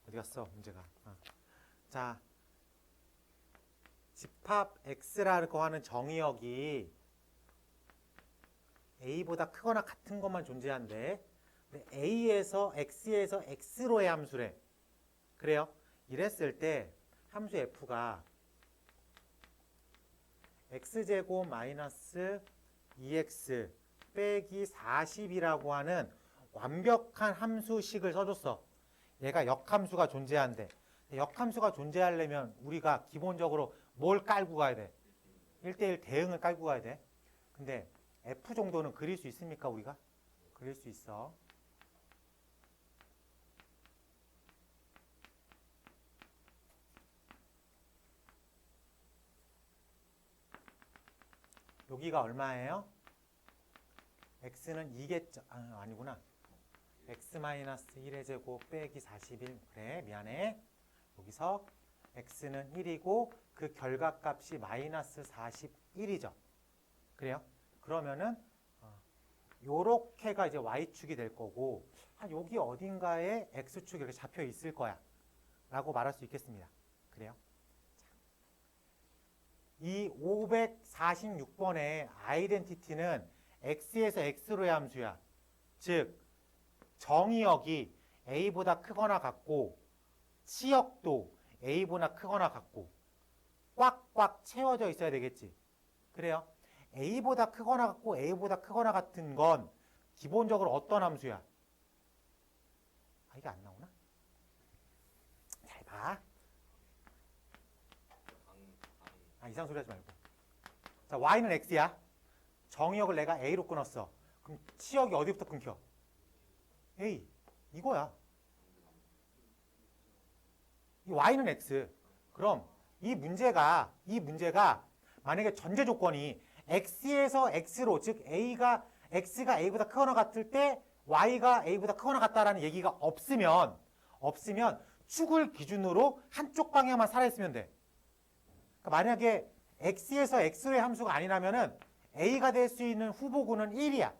어디 갔어 문제가. 자 집합 x라고 하는 정의역이 a보다 크거나 같은 것만 존재한대. a에서 x에서 x로의 함수래. 그래요? 이랬을 때 함수 f가 x제곱 마이너스 2x 빼기 40이라고 하는 완벽한 함수식을 써줬어. 얘가 역함수가 존재한대. 역함수가 존재하려면 우리가 기본적으로 뭘 깔고 가야 돼? 1대1 대응을 깔고 가야 돼. 근데 f 정도는 그릴 수 있습니까 우리가? 그릴 수 있어. 여기가 얼마예요? x는 2겠죠. 아니구나. x-1의 제곱 빼기 41. 그래, 미안해. 여기서 x는 1이고 그 결과값이 마이너스 41이죠. 그래요? 그러면은 요렇게가 이제 y축이 될 거고 한 여기 어딘가에 x축이 이렇게 잡혀 있을 거야 라고 말할 수 있겠습니다. 그래요? 이 546번의 아이덴티티는 x에서 x로의 함수야. 즉 정의역이 a보다 크거나 같고 치역도 a보다 크거나 같고 꽉꽉 채워져 있어야 되겠지. 그래요? a보다 크거나 같고 a보다 크거나 같은 건 기본적으로 어떤 함수야? 이게 안 나오나? 잘 봐. 이상 소리 하지 말고. 자, y는 x야. 정의역을 내가 a로 끊었어. 그럼 치역이 어디부터 끊겨? a. 이거야. 이 y는 x. 그럼 이 문제가 만약에 전제 조건이 x에서 x로, 즉 x가 a보다 크거나 같을 때 y가 a보다 크거나 같다라는 얘기가 없으면 축을 기준으로 한쪽 방향만 살아있으면 돼. 그러니까 만약에 x에서 x로의 함수가 아니라면은 a가 될 수 있는 후보군은 1이야.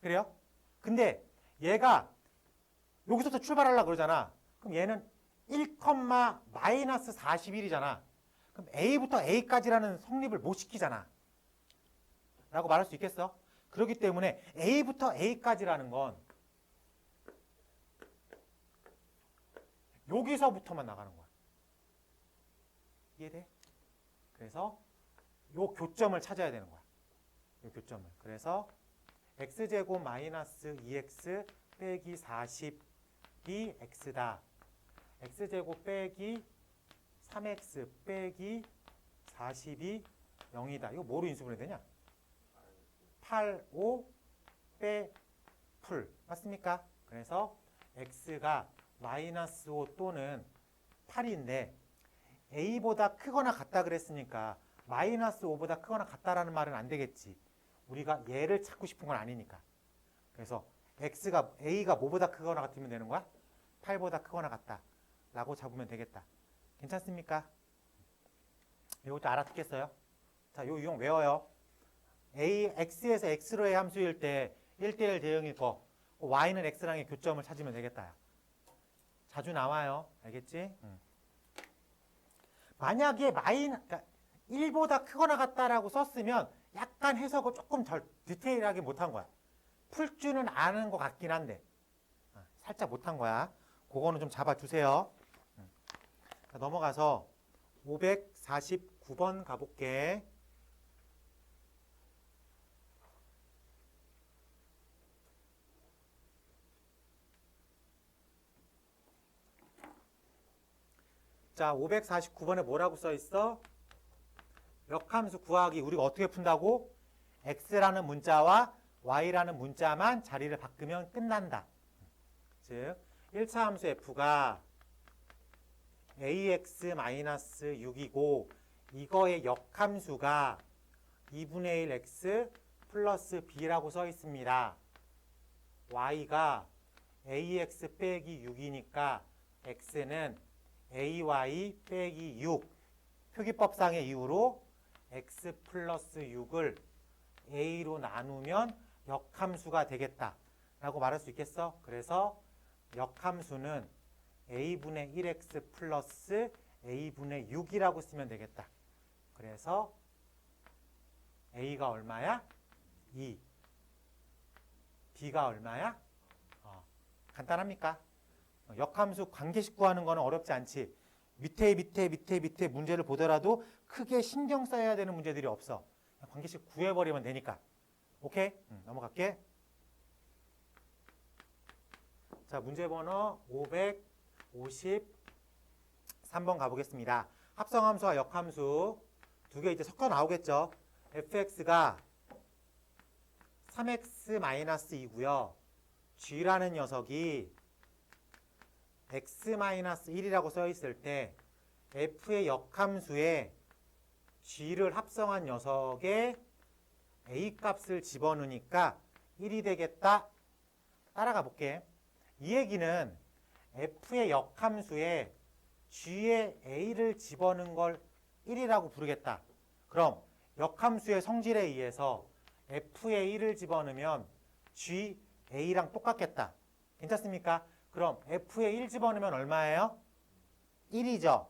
그래요? 근데 얘가 여기서부터 출발하려고 그러잖아. 그럼 얘는 1,-41이잖아. 그럼 a부터 a까지라는 성립을 못 시키잖아. 라고 말할 수 있겠어? 그렇기 때문에 a부터 a까지라는 건 여기서부터만 나가는 거야. 이해돼? 그래서 요 교점을 찾아야 되는 거야. 요 교점을. 그래서 x제곱 마이너스 2x 빼기 40이 x다. x제곱 빼기 3x 빼기 40이 0이다. 이거 뭐로 인수분해 되냐? 8, 5 빼 풀. 맞습니까? 그래서 x가 마이너스 5 또는 8인데 a보다 크거나 같다 그랬으니까 마이너스 5보다 크거나 같다라는 말은 안 되겠지. 우리가 얘를 찾고 싶은 건 아니니까. 그래서 a가 뭐보다 크거나 같으면 되는 거야? 8보다 크거나 같다 라고 잡으면 되겠다. 괜찮습니까? 이것도 알아듣겠어요? 자, 요 유형 외워요. x에서 x로의 함수일 때 1대1 대응일 거, y는 x랑의 교점을 찾으면 되겠다. 자주 나와요. 알겠지? 만약에 그러니까 1보다 크거나 같다라고 썼으면 약간 해석을 조금 덜 디테일하게 못한 거야. 풀 줄은 아는 것 같긴 한데 살짝 못한 거야. 그거는 좀 잡아주세요. 자, 넘어가서 549번 가볼게. 자, 549번에 뭐라고 써 있어? 역함수 구하기 우리가 어떻게 푼다고? x라는 문자와 y라는 문자만 자리를 바꾸면 끝난다. 즉 1차 함수 f가 ax-6이고 이거의 역함수가 2분의 1 x 플러스 b라고 써 있습니다. y가 ax 빼기 6이니까 x는 ay 빼기 6 표기법상의 이유로 x 플러스 6을 a로 나누면 역함수가 되겠다 라고 말할 수 있겠어? 그래서 역함수는 a분의 1x 플러스 a분의 6이라고 쓰면 되겠다. 그래서 a가 얼마야? 2. b가 얼마야? 간단합니까? 역함수 관계식 구하는 거는 어렵지 않지. 밑에 문제를 보더라도 크게 신경 써야 되는 문제들이 없어. 관계식 구해버리면 되니까. 오케이? 넘어갈게. 자, 문제 번호 553번 가보겠습니다. 합성함수와 역함수 두 개 이제 섞어 나오겠죠. fx가 3x-2고요. g라는 녀석이 x-1이라고 써 있을 때 f의 역함수에 G를 합성한 녀석에 A 값을 집어넣으니까 1이 되겠다. 따라가 볼게. 이 얘기는 F의 역함수에 G의 A를 집어넣은 걸 1이라고 부르겠다. 그럼 역함수의 성질에 의해서 F의 1을 집어넣으면 G, A랑 똑같겠다. 괜찮습니까? 그럼 F의 1 집어넣으면 얼마예요? 1이죠.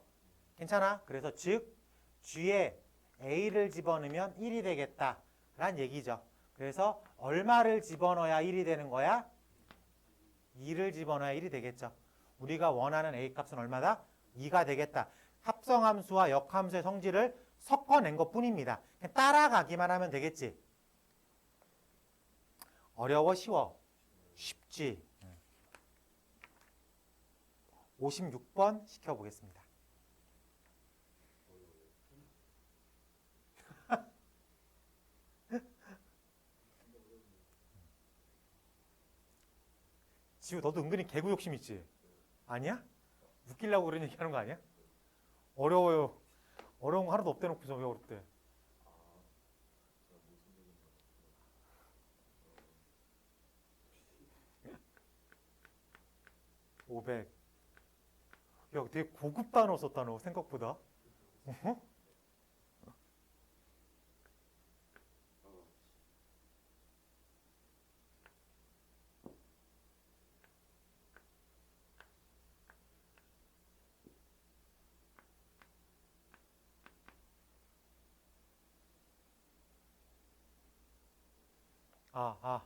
괜찮아? 그래서 즉 G에 A를 집어넣으면 1이 되겠다. 라는 얘기죠. 그래서 얼마를 집어넣어야 1이 되는 거야? 2를 집어넣어야 1이 되겠죠. 우리가 원하는 A 값은 얼마다? 2가 되겠다. 합성함수와 역함수의 성질을 섞어낸 것 뿐입니다. 그냥 따라가기만 하면 되겠지. 어려워, 쉬워? 쉽지. 56번 시켜보겠습니다. 지우, 너도 은근히 개구 욕심 있지? 아니야? 웃기려고 그런 얘기 하는 거 아니야? 어려워요. 어려운 거 하나도 없대 놓고서 왜 어렵대? 500. 야, 되게 고급 단어 썼다, 너, 생각보다. 어? 아, 아.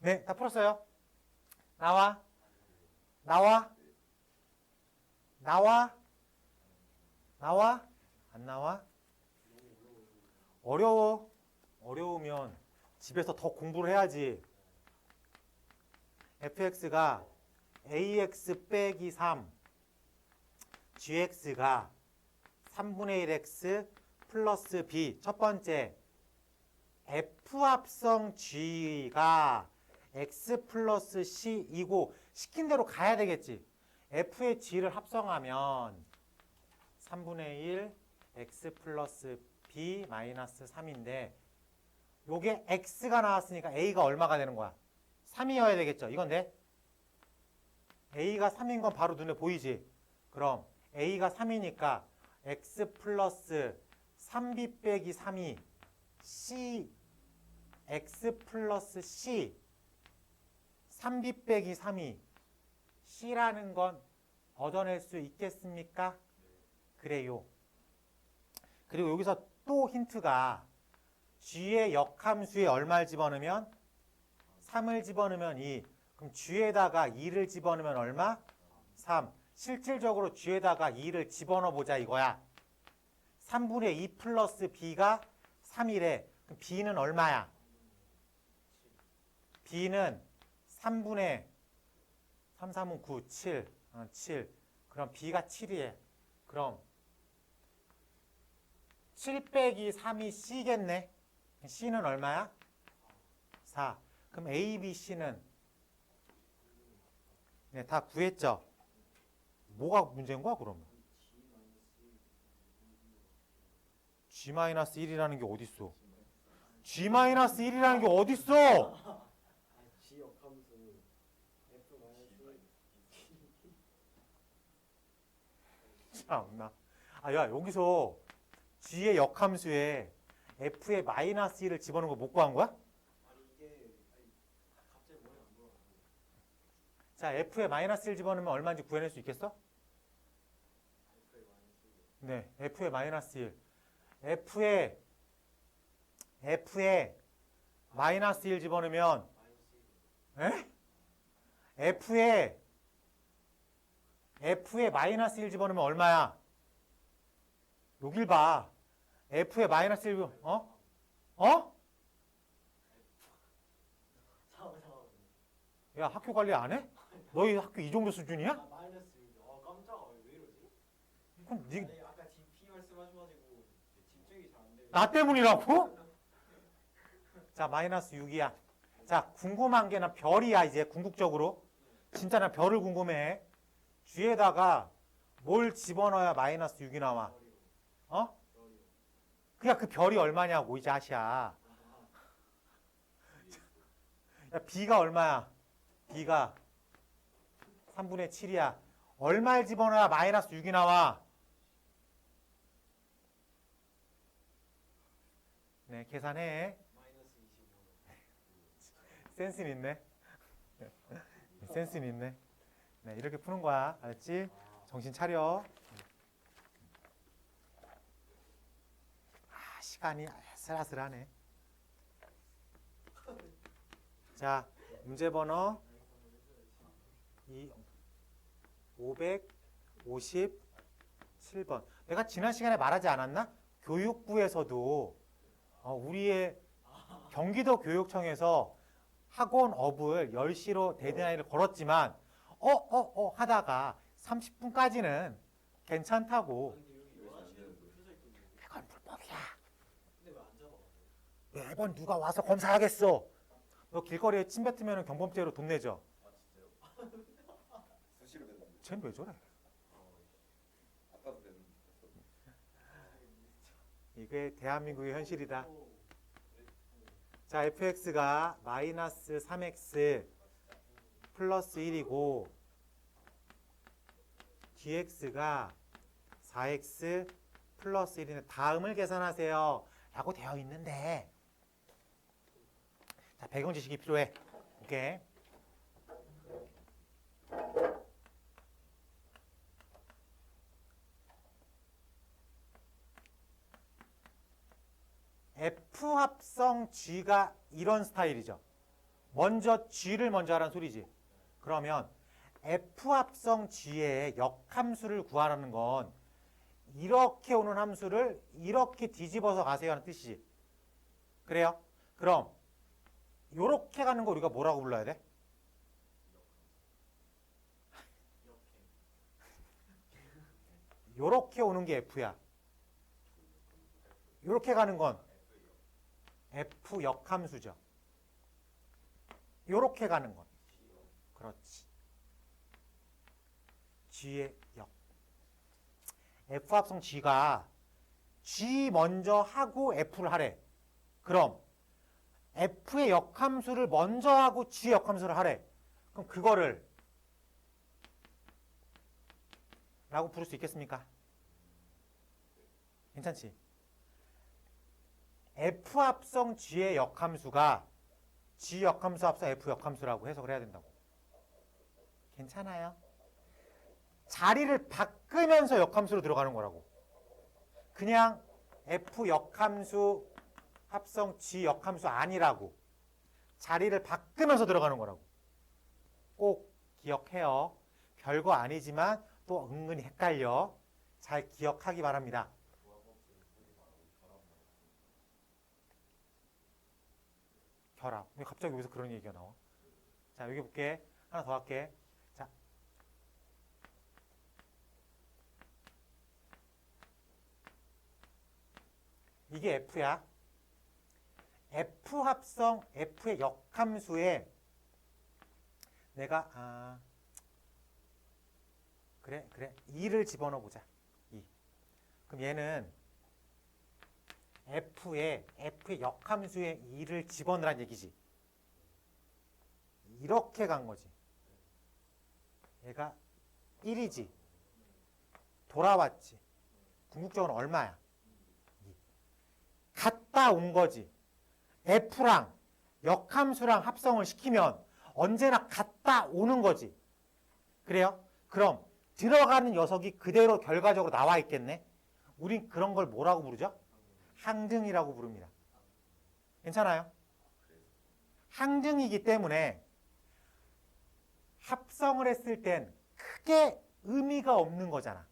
네, 다 풀었어요. 나와. 나와. 나와. 나와. 안 나와? 어려워. 어려우면 집에서 더 공부를 해야지. fx가 ax 빼기 3 gx가 3분의 1x 플러스 b. 첫 번째 f 합성 g가 x 플러스 c이고 시킨 대로 가야 되겠지. f의 g를 합성하면 3분의 1 x 플러스 b 마이너스 3인데 요게 x가 나왔으니까 a가 얼마가 되는 거야? 3이어야 되겠죠. 이건데 a가 3인 건 바로 눈에 보이지. 그럼 a가 3이니까 x 플러스 3b 빼기 3이 c x 플러스 c 3b 빼기 3이 c라는 건 얻어낼 수 있겠습니까? 그래요. 그리고 여기서 또 힌트가 g의 역함수에 얼마를 집어넣으면 3을 집어넣으면 2. 그럼 g에다가 2를 집어넣으면 얼마? 3. 실질적으로 g에다가 2를 집어넣어 보자 이거야. 3분의 2 플러스 b가 3이래. 그럼 b는 얼마야? b는 3분의 3, 3은 9, 7. 7. 그럼 b가 7이에. 그럼 7 빼기 3이 c겠네. c는 얼마야? 4. 그럼 a, b, c는 네, 다 구했죠? 뭐가 문제인 거야 그러면? g-1이라는 게 어딨어? g-1이라는 게 어딨어? G 역함수 F 마이너스 참나. 아, 야, 여기서 g의 역함수에 f의 마이너스 1을 집어넣은 거 못 구한 거야? 아니 이게 갑자기 머리 안 돌아가. 자, f의 마이너스 1 집어넣으면 얼마인지 구해낼 수 있겠어? F의 마이너스 네, f의 마이너스 1. f의 마이너스 1 집어넣으면 마이너스 1. 에? f의 마이너스 1 집어넣으면 얼마야? 여길 봐. f의 마이너스 1, 어? 어? 잠깐만. 야, 학교 관리 안 해? 너희 학교 이 정도 수준이야? 아 마이너스 1. 아 깜짝아 왜 이러지? 그럼 니, 아니 아까 DP 말씀하셔가지고 집중이 잘 안 돼요. 나 때문이라고? 자, 마이너스 6이야. 자, 궁금한 게 난 별이야, 이제, 궁극적으로. 진짜 난 별을 궁금해. G에다가 뭘 집어넣어야 마이너스 6이 나와? 어? 그냥 그 별이 얼마냐고, 이 자식아. 야, B가 얼마야? B가 3분의 7이야. 얼마를 집어넣어야 마이너스 6이 나와? 네, 계산해. 마이너스 25. 센스는 있네. 센스는 있네. 네, 이렇게 푸는 거야. 알았지? 정신 차려. 아, 시간이 아슬아슬하네. 자, 문제 번호 557번. 내가 지난 시간에 말하지 않았나? 교육부에서도 우리의 경기도 교육청에서 학원 업을 10시로 데드라인을 걸었지만 하다가 30분까지는 괜찮다고. 근데 여기 11시에는 펴져 있던데. 그건 불법이야. 근데 왜 안 잡아가요? 매번 누가 와서 검사하겠어. 너 길거리에 침 뱉으면 경범죄로 돈 내죠. 아 진짜요? 수시로 됐는데 쟤는 왜 저래? 아까도 됐는데 이게 대한민국의 현실이다. 자, fx가 마이너스 3x 플러스 1이고 dx가 4x 플러스 1인데 다음을 계산하세요 라고 되어 있는데, 자, 배경 지식이 필요해. 오케이. F 합성 G가 이런 스타일이죠. 먼저 G를 먼저 하라는 소리지. 그러면 F 합성 G의 역함수를 구하라는 건 이렇게 오는 함수를 이렇게 뒤집어서 가세요 하는 뜻이지. 그래요? 그럼 이렇게 가는 거 우리가 뭐라고 불러야 돼? 요렇게 오는 게 F야. 요렇게 가는 건 F 역함수죠. 요렇게 가는 건. 그렇지. G의 역. F 합성 G가 G 먼저 하고 F를 하래. 그럼 F의 역함수를 먼저 하고 G의 역함수를 하래. 그럼 그거를 라고 부를 수 있겠습니까? 괜찮지? F 합성 G의 역함수가 G 역함수 합성 F 역함수라고 해석을 해야 된다고. 괜찮아요? 자리를 바꾸면서 역함수로 들어가는 거라고. 그냥 F 역함수 합성 G 역함수 아니라고. 자리를 바꾸면서 들어가는 거라고. 꼭 기억해요. 별거 아니지만 또 은근히 헷갈려. 잘 기억하기 바랍니다. 결합. 왜 갑자기 여기서 그런 얘기가 나와? 자, 여기 볼게. 하나 더 할게. 자. 이게 F야. F 합성 F의 역함수에 내가 그래 2를 집어넣어 보자. 2. 그럼 얘는 F의 역함수에 2를 집어넣으란 얘기지. 이렇게 간 거지. 얘가 1이지. 돌아왔지. 궁극적으로 얼마야? 2. 갔다 온 거지. F랑 역함수랑 합성을 시키면 언제나 갔다 오는 거지. 그래요? 그럼 들어가는 녀석이 그대로 결과적으로 나와 있겠네. 우린 그런 걸 뭐라고 부르죠? 항등이라고 부릅니다. 괜찮아요? 항등이기 때문에 합성을 했을 땐 크게 의미가 없는 거잖아.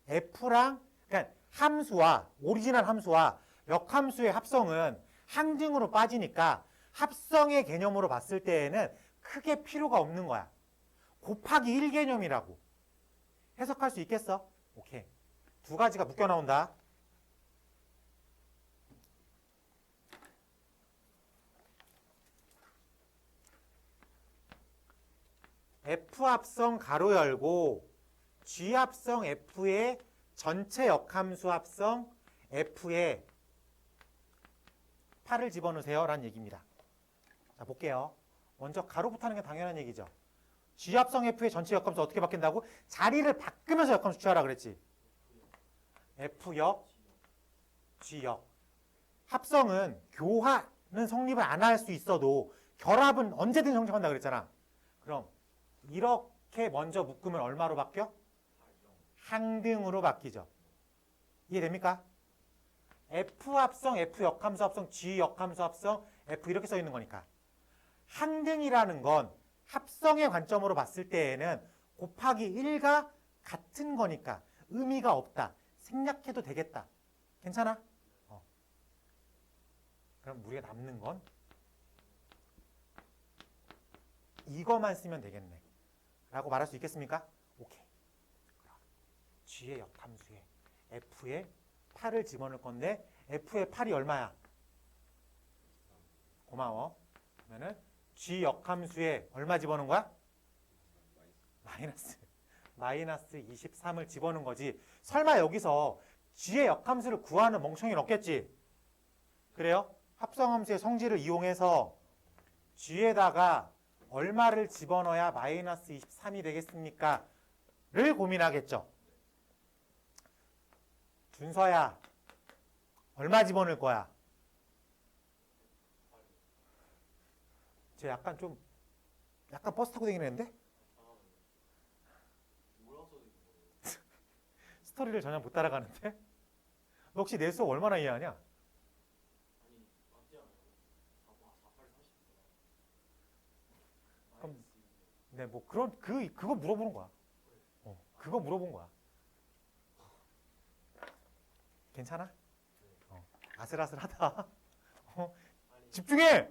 F랑 그러니까 함수와 오리지널 함수와 역함수의 합성은 항등으로 빠지니까 합성의 개념으로 봤을 때에는 크게 필요가 없는 거야. 곱하기 1 개념이라고. 해석할 수 있겠어? 오케이. 두 가지가 묶여 나온다. F 합성 가로 열고 G 합성 F의 전체 역함수 합성 F에 8을 집어넣으세요 라는 얘기입니다. 자, 볼게요. 먼저 가로부터 하는 게 당연한 얘기죠. G 합성 F의 전체 역함수 어떻게 바뀐다고? 자리를 바꾸면서 역함수 취하라 그랬지. F역, G역. 합성은 교화는 성립을 안 할 수 있어도 결합은 언제든 성립한다 그랬잖아. 그럼 이렇게 먼저 묶으면 얼마로 바뀌어? 항등으로 바뀌죠. 이해됩니까? F 합성, F 역함수 합성, G 역함수 합성, F 이렇게 써 있는 거니까. 항등이라는 건 합성의 관점으로 봤을 때에는 곱하기 1과 같은 거니까 의미가 없다. 생략해도 되겠다. 괜찮아? 그럼 우리가 남는 건 이거만 쓰면 되겠네. 라고 말할 수 있겠습니까? 오케이. G의 역함수에 F에 8을 집어넣을 건데 F의 8이 얼마야? 고마워. 그러면은 G 역함수에 얼마 집어넣은 거야? 마이너스 23을 집어넣은 거지. 설마 여기서 G의 역함수를 구하는 멍청이는 없겠지? 그래요? 합성함수의 성질을 이용해서 G에다가 얼마를 집어넣어야 마이너스 23이 되겠습니까? 를 고민하겠죠. 준서야, 얼마 집어넣을 거야? 쟤 약간 버스 타고 다니는데? 스토리를 전혀 못 따라가는데? 너 혹시 내 수업 얼마나 이해하냐? 아니 맞지 않아요? 48, 40. 그럼 네, 뭐 그거 물어보는 거야. 그거 물어본 거야. 괜찮아? 아슬아슬하다. 집중해.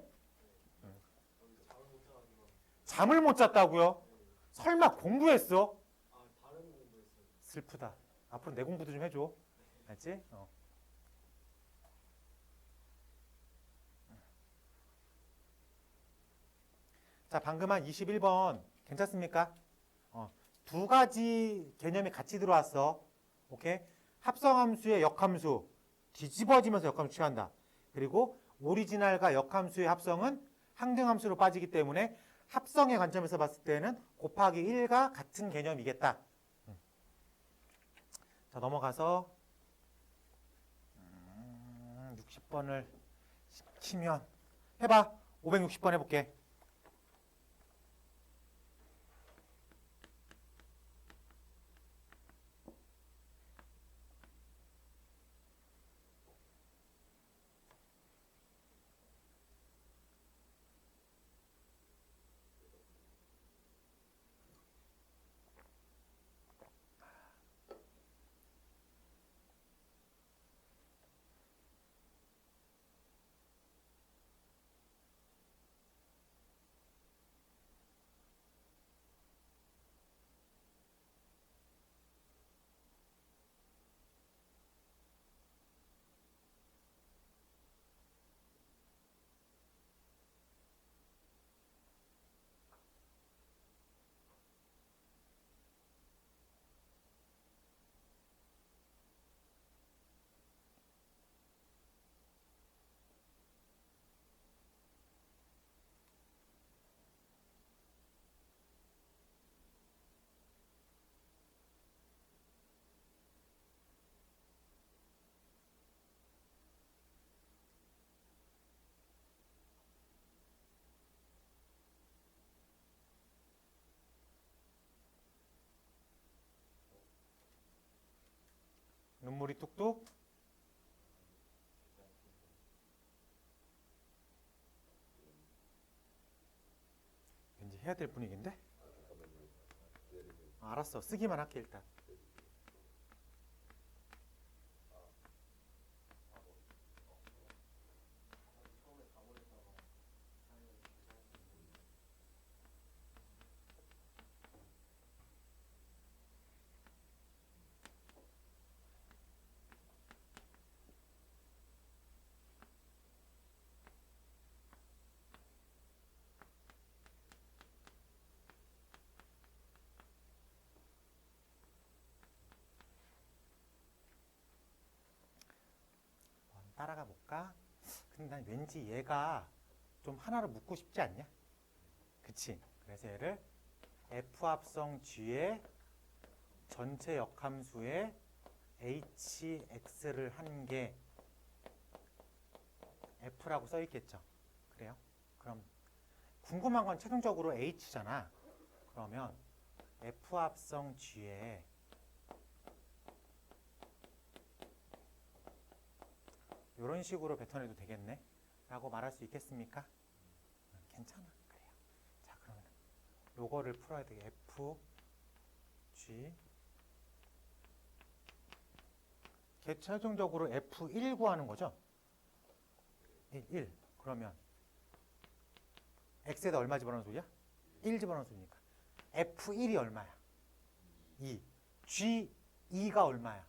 잠을 못 잤다고요? 설마 공부했어? 다른 공부했어요. 슬프다. 앞으로 내 공부도 좀 해줘. 알지? 자, 방금 한 21번 괜찮습니까? 두 가지 개념이 같이 들어왔어. 오케이? 합성함수의 역함수 뒤집어지면서 역함수 취한다. 그리고 오리지널과 역함수의 합성은 항등함수로 빠지기 때문에 합성의 관점에서 봤을 때는 곱하기 1과 같은 개념이겠다. 자, 넘어가서 60번을 시키면 해봐. 560번 해볼게. 눈물이 뚝뚝. 왠지 해야 될 분위기인데? 알았어. 쓰기만 할게 일단. 처음에 가버렸다가 사연을 계산했는데 한번 따라가 볼까? 근데 난 왠지 얘가 좀 하나로 묶고 싶지 않냐? 그치? 그래서 얘를 F 합성 G의 전체 역함수에 HX를 한 게 F라고 써 있겠죠? 그래요? 그럼 궁금한 건 최종적으로 H잖아. 그러면 F 합성 G에 이런 식으로 뱉어내도 되겠네? 라고 말할 수 있겠습니까? 괜찮아. 그래요. 자, 그러면 요거를 풀어야 되게 F, G 걔 최종적으로 F1 구하는 거죠? 1. 그러면 X에다 얼마 집어넣는 소리야? 1 집어넣는 소리니까 F1이 얼마야? 2. G2가 얼마야?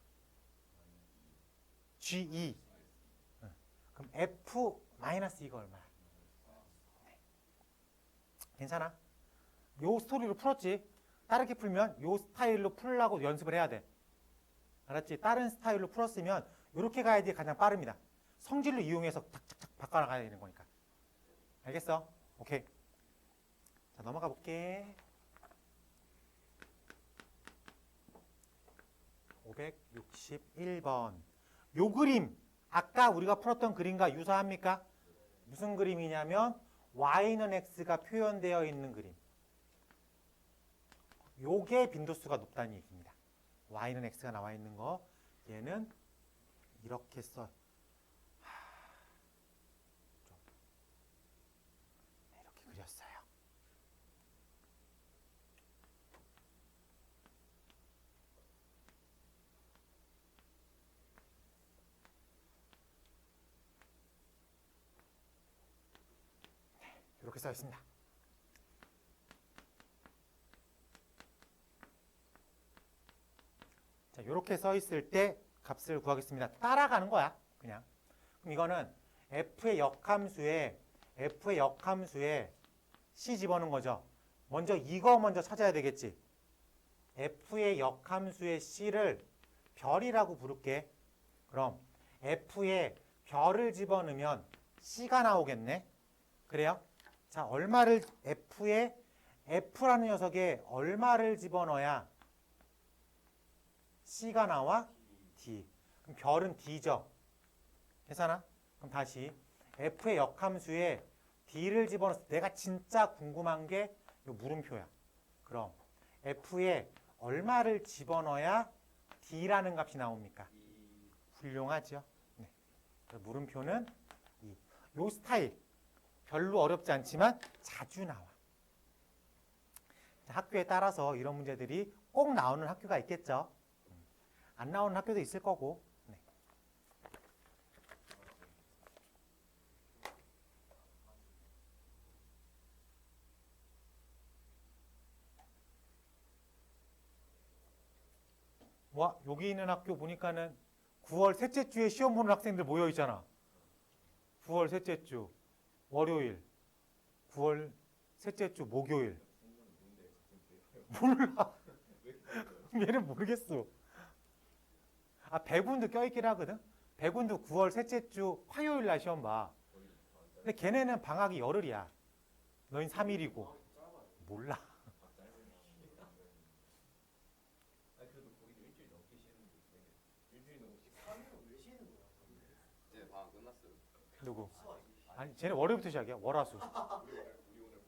G2. 그럼 F-2가 얼마야? 네. 괜찮아? 요 스토리로 풀었지? 다르게 풀면 요 스타일로 풀려고 연습을 해야 돼. 알았지? 다른 스타일로 풀었으면 이렇게 가야지 가장 빠릅니다. 성질로 이용해서 탁탁탁 바꿔나가야 되는 거니까. 알겠어? 오케이. 자, 넘어가 볼게. 561번. 요 그림, 아까 우리가 풀었던 그림과 유사합니까? 무슨 그림이냐면 y는 x가 표현되어 있는 그림. 요게 빈도수가 높다는 얘기입니다. y는 x가 나와 있는 거. 얘는 이렇게 써. 이렇게 그렸어요. 이렇게 써 있습니다. 자, 이렇게 써 있을 때 값을 구하겠습니다. 따라가는 거야, 그냥. 그럼 이거는 f의 역함수에 c 집어넣은 거죠. 먼저 이거 먼저 찾아야 되겠지. f의 역함수의 c를 별이라고 부를게. 그럼 f에 별을 집어넣으면 c가 나오겠네. 그래요? 자, 얼마를 f라는 녀석에 얼마를 집어넣어야 c가 나와? d. 그럼 별은 d죠. 괜찮아? 그럼 다시 f의 역함수에 d를 집어넣었을 때 내가 진짜 궁금한 게 이 물음표야. 그럼 f에 얼마를 집어넣어야 d라는 값이 나옵니까? 훌륭하죠. 네. 물음표는 요 스타일 별로 어렵지 않지만 자주 나와. 학교에 따라서 이런 문제들이 꼭 나오는 학교가 있겠죠. 안 나오는 학교도 있을 거고. 네. 와, 여기 있는 학교 보니까는 9월 셋째 주에 시험 보는 학생들 모여 있잖아. 9월 셋째 주 월요일, 9월 셋째 주 목요일. 몰라. 얘는 모르겠어. 아, 백운도 껴있긴 하거든. 백운도 9월 셋째 주 화요일 날 시험 봐. 근데 걔네는 방학이 열흘이야. 너흰 3일이고. 몰라. 그래도 거기도 일주일 넘게 쉬는데 일주일 넘게 3일은 왜 쉬는 거야? 이제 방학 끝났어요. 누구? 아니, 쟤는 월요일부터 시작이야. 월화수. 우리 오늘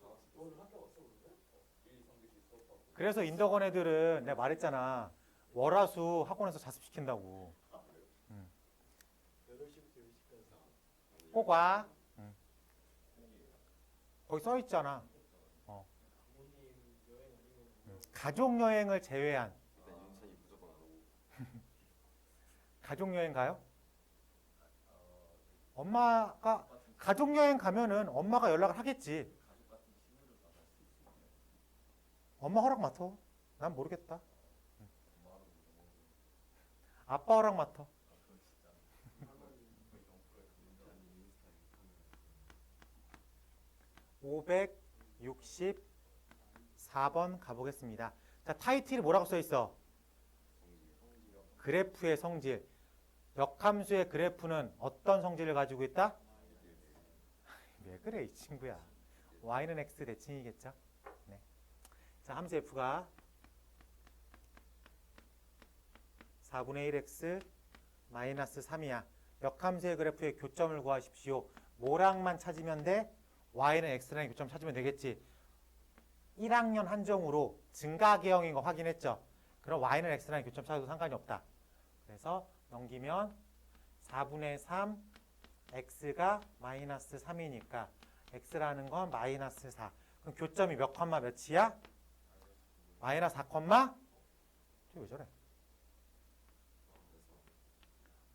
방학 오늘 학교 왔어 그러면? 1, 2, 3교시 수업하고. 그래서 인덕원 애들은 내가 말했잖아. 월화수 학원에서 자습시킨다고. 8시부터 10시까지 꼭 와. 거기 써 있잖아. 부모님 여행 아니면 가족 여행을 제외한. 일단 윤찬이 무조건 안 오고. 가족 여행 가요? 엄마가 가족 여행 가면은 엄마가 연락을 하겠지. 엄마 허락 맡아. 난 모르겠다. 아빠 허락 맡아. 564번 가보겠습니다. 자, 타이틀이 뭐라고 써 있어? 그래프의 성질. 역함수의 그래프는 어떤 성질을 가지고 있다? 왜 그래 이 친구야. y는 x 대칭이겠죠. 네. 자, 함수 f가 4분의 1x 마이너스 3이야. 역함수의 그래프의 교점을 구하십시오. 뭐랑만 찾으면 돼? y는 x랑 교점 찾으면 되겠지. 1학년 한정으로 증가계형인 거 확인했죠. 그럼 y는 x랑 교점 찾아도 상관이 없다. 그래서 넘기면 4분의 3 x가 마이너스 3이니까 x라는 건 마이너스 4. 그럼 교점이 몇 컴마 몇이야? 마이너스 4 컴마? 왜 저래?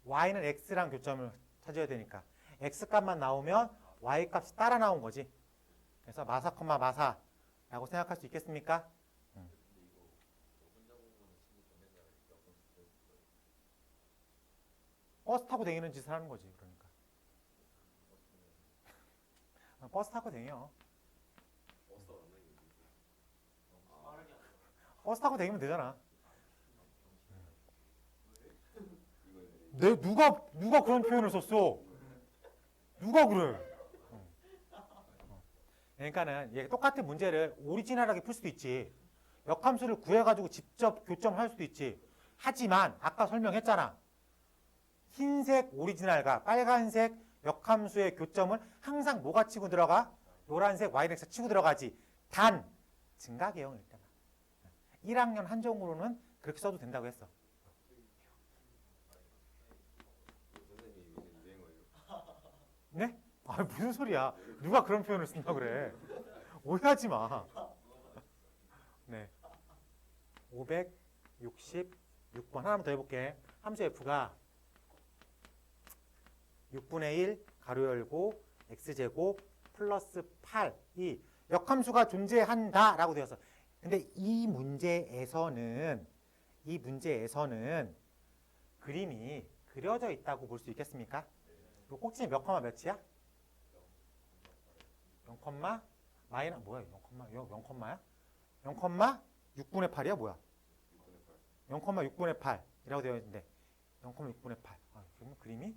y는 x랑 교점을 찾아야 되니까 x값만 나오면 y값이 따라 나온 거지. 그래서 마사 컴마 마사라고 생각할 수 있겠습니까? 버스 타고 다니는 짓을 하는 거지. 그러니까 버스 타고 다녀. 버스 타고 다니면 되잖아. 누가 그런 표현을 썼어? 누가 그래? 그러니까는 얘 똑같은 문제를 오리지널하게 풀 수도 있지. 역함수를 구해가지고 직접 교점할 수도 있지. 하지만 아까 설명했잖아. 흰색 오리지널과 빨간색 역함수의 교점을 항상 뭐가 치고 들어가? 노란색 yx 치고 들어가지. 단 증가계형일 때만. 1학년 한정으로는 그렇게 써도 된다고 했어. 선생님이 이거는 유행어예요. 네? 아, 무슨 소리야. 누가 그런 표현을 쓴다 그래. 오해하지 마. 네. 566번 하나만 더 해볼게. 함수 f가 6분의 1 가로 열고 x제곱 플러스 8이 역함수가 존재한다 라고 되었어. 근데 이 문제에서는 이 문제에서는 그림이 그려져 있다고 볼 수 있겠습니까? 이 꼭지는 몇 컴마 몇이야? 0, 마이너 뭐야? 0, 컴마야? 0,6분의 8이야 뭐야? 0,6분의 8이라고 되어 있는데 0,6분의 8. 그러면 그림이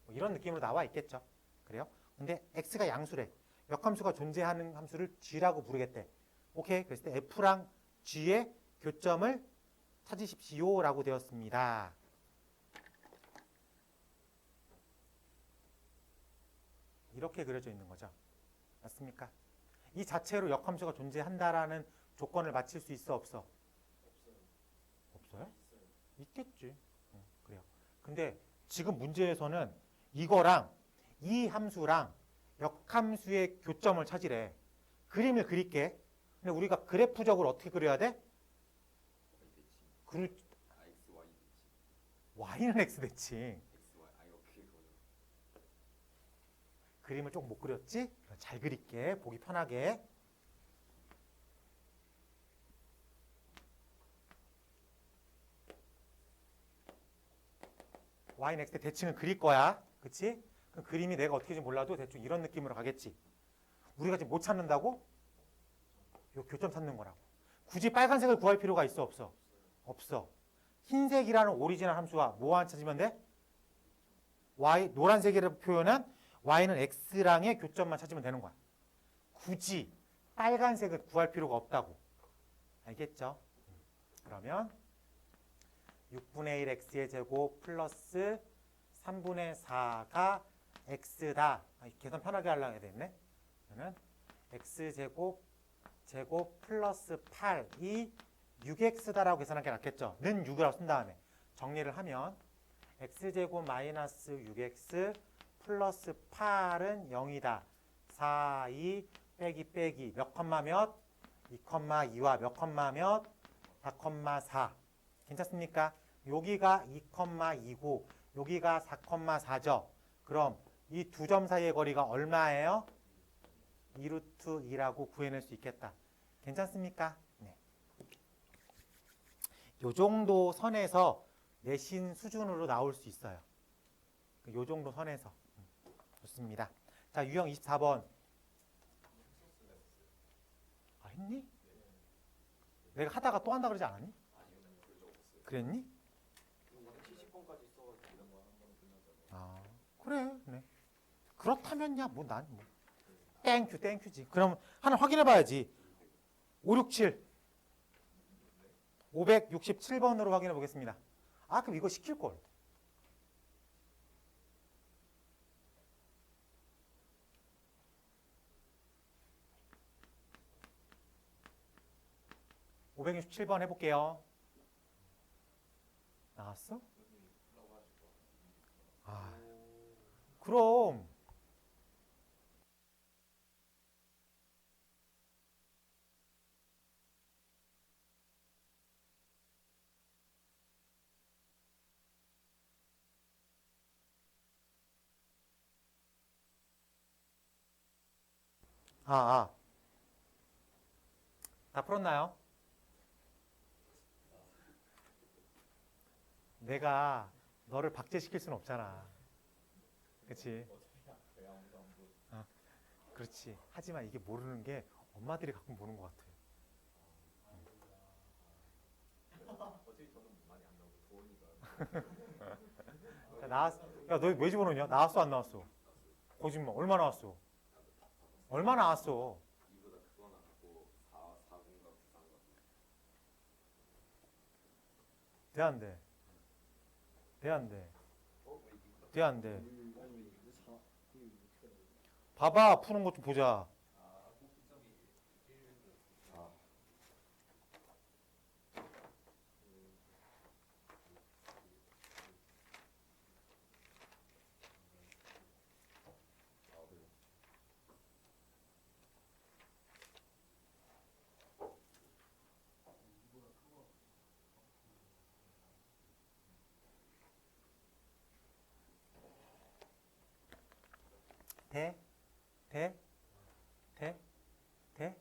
뭐 이런 느낌으로 나와 있겠죠. 그래요? 근데 x가 양수래. 역함수가 존재하는 함수를 g라고 부르겠대. 오케이. 그랬을 때 f랑 g의 교점을 찾으십시오라고 되었습니다. 이렇게 그려져 있는 거죠. 맞습니까? 이 자체로 역함수가 존재한다라는 조건을 맞출 수 있어 없어? 없어요? 있겠지. 그래요. 근데 지금 문제에서는 이거랑 이 함수랑 역함수의 교점을 찾으래. 그림을 그릴게. 근데 우리가 그래프적으로 어떻게 그려야 돼? X, Y 대칭. y는 x 대칭. X, Y. 아, 이렇게 그거죠. 그림을 조금 못 그렸지? 잘 그릴게. 보기 편하게. y는 x 대 대칭을 그릴 거야. 그치? 그 그림이 내가 어떻게 지 몰라도 대충 이런 느낌으로 가겠지. 우리가 지금 못 찾는다고? 요 교점 찾는 거라고. 굳이 빨간색을 구할 필요가 있어 없어? 없어. 흰색이라는 오리지널 함수와 뭐 하나 찾으면 돼? y, 노란색이라고 표현한 y는 x랑의 교점만 찾으면 되는 거야. 굳이 빨간색을 구할 필요가 없다고. 알겠죠? 그러면 6분의 1 x의 제곱 플러스 3분의 4가 x다. 계산 편하게 하려고 해야 되겠네. 그러면 x제곱 제곱 플러스 8이 6x다라고 계산한 게 낫겠죠. 는 6이라고 쓴 다음에 정리를 하면 x제곱 마이너스 6x 플러스 8은 0이다. 4, 2 빼기 몇 컴마 몇? 2,2와 몇 컴마 몇? 4,4. 괜찮습니까? 여기가 2,2고 여기가 4,4죠. 그럼 이 두 점 사이의 거리가 얼마예요? 2루트 2라고 구해낼 수 있겠다. 괜찮습니까? 네. 요 정도 선에서 내신 수준으로 나올 수 있어요. 요 정도 선에서. 좋습니다. 자, 유형 24번. 아, 했니? 내가 하다가 또 한다 그러지 않았니? 그랬니? 70번까지 써가지고 이런 거 한 번 끝났잖아요. 아, 그래. 네. 그렇다면야 뭐 난 뭐. 땡큐지. 그럼 하나 확인해 봐야지. 567. 567번으로 확인해 보겠습니다. 아, 그럼 이거 시킬 걸. (567번) 해볼게요. 나왔어? 아, 그럼 다 풀었나요? 내가 너를 박제시킬 수는 없잖아. 그렇지? 그렇지. 하지만 이게 모르는 게 엄마들이 가끔 보는 것 같아. 어차피 저는 많이 안 나오고 좋으니까. 자, 나왔어. 야, 너 왜 집어넣냐? 나왔어, 안 나왔어? 거짓말. 얼마 나왔어? 얼마 나왔어? 이보다 그거 나왔고 4분과 9가. 돼, 안 돼? 돼, 안 돼? 돼, 안 돼? 봐봐. 푸는 것 좀 보자. 돼?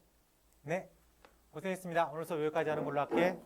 네. 고생했습니다. 오늘 수업 여기까지 하는 걸로 할게.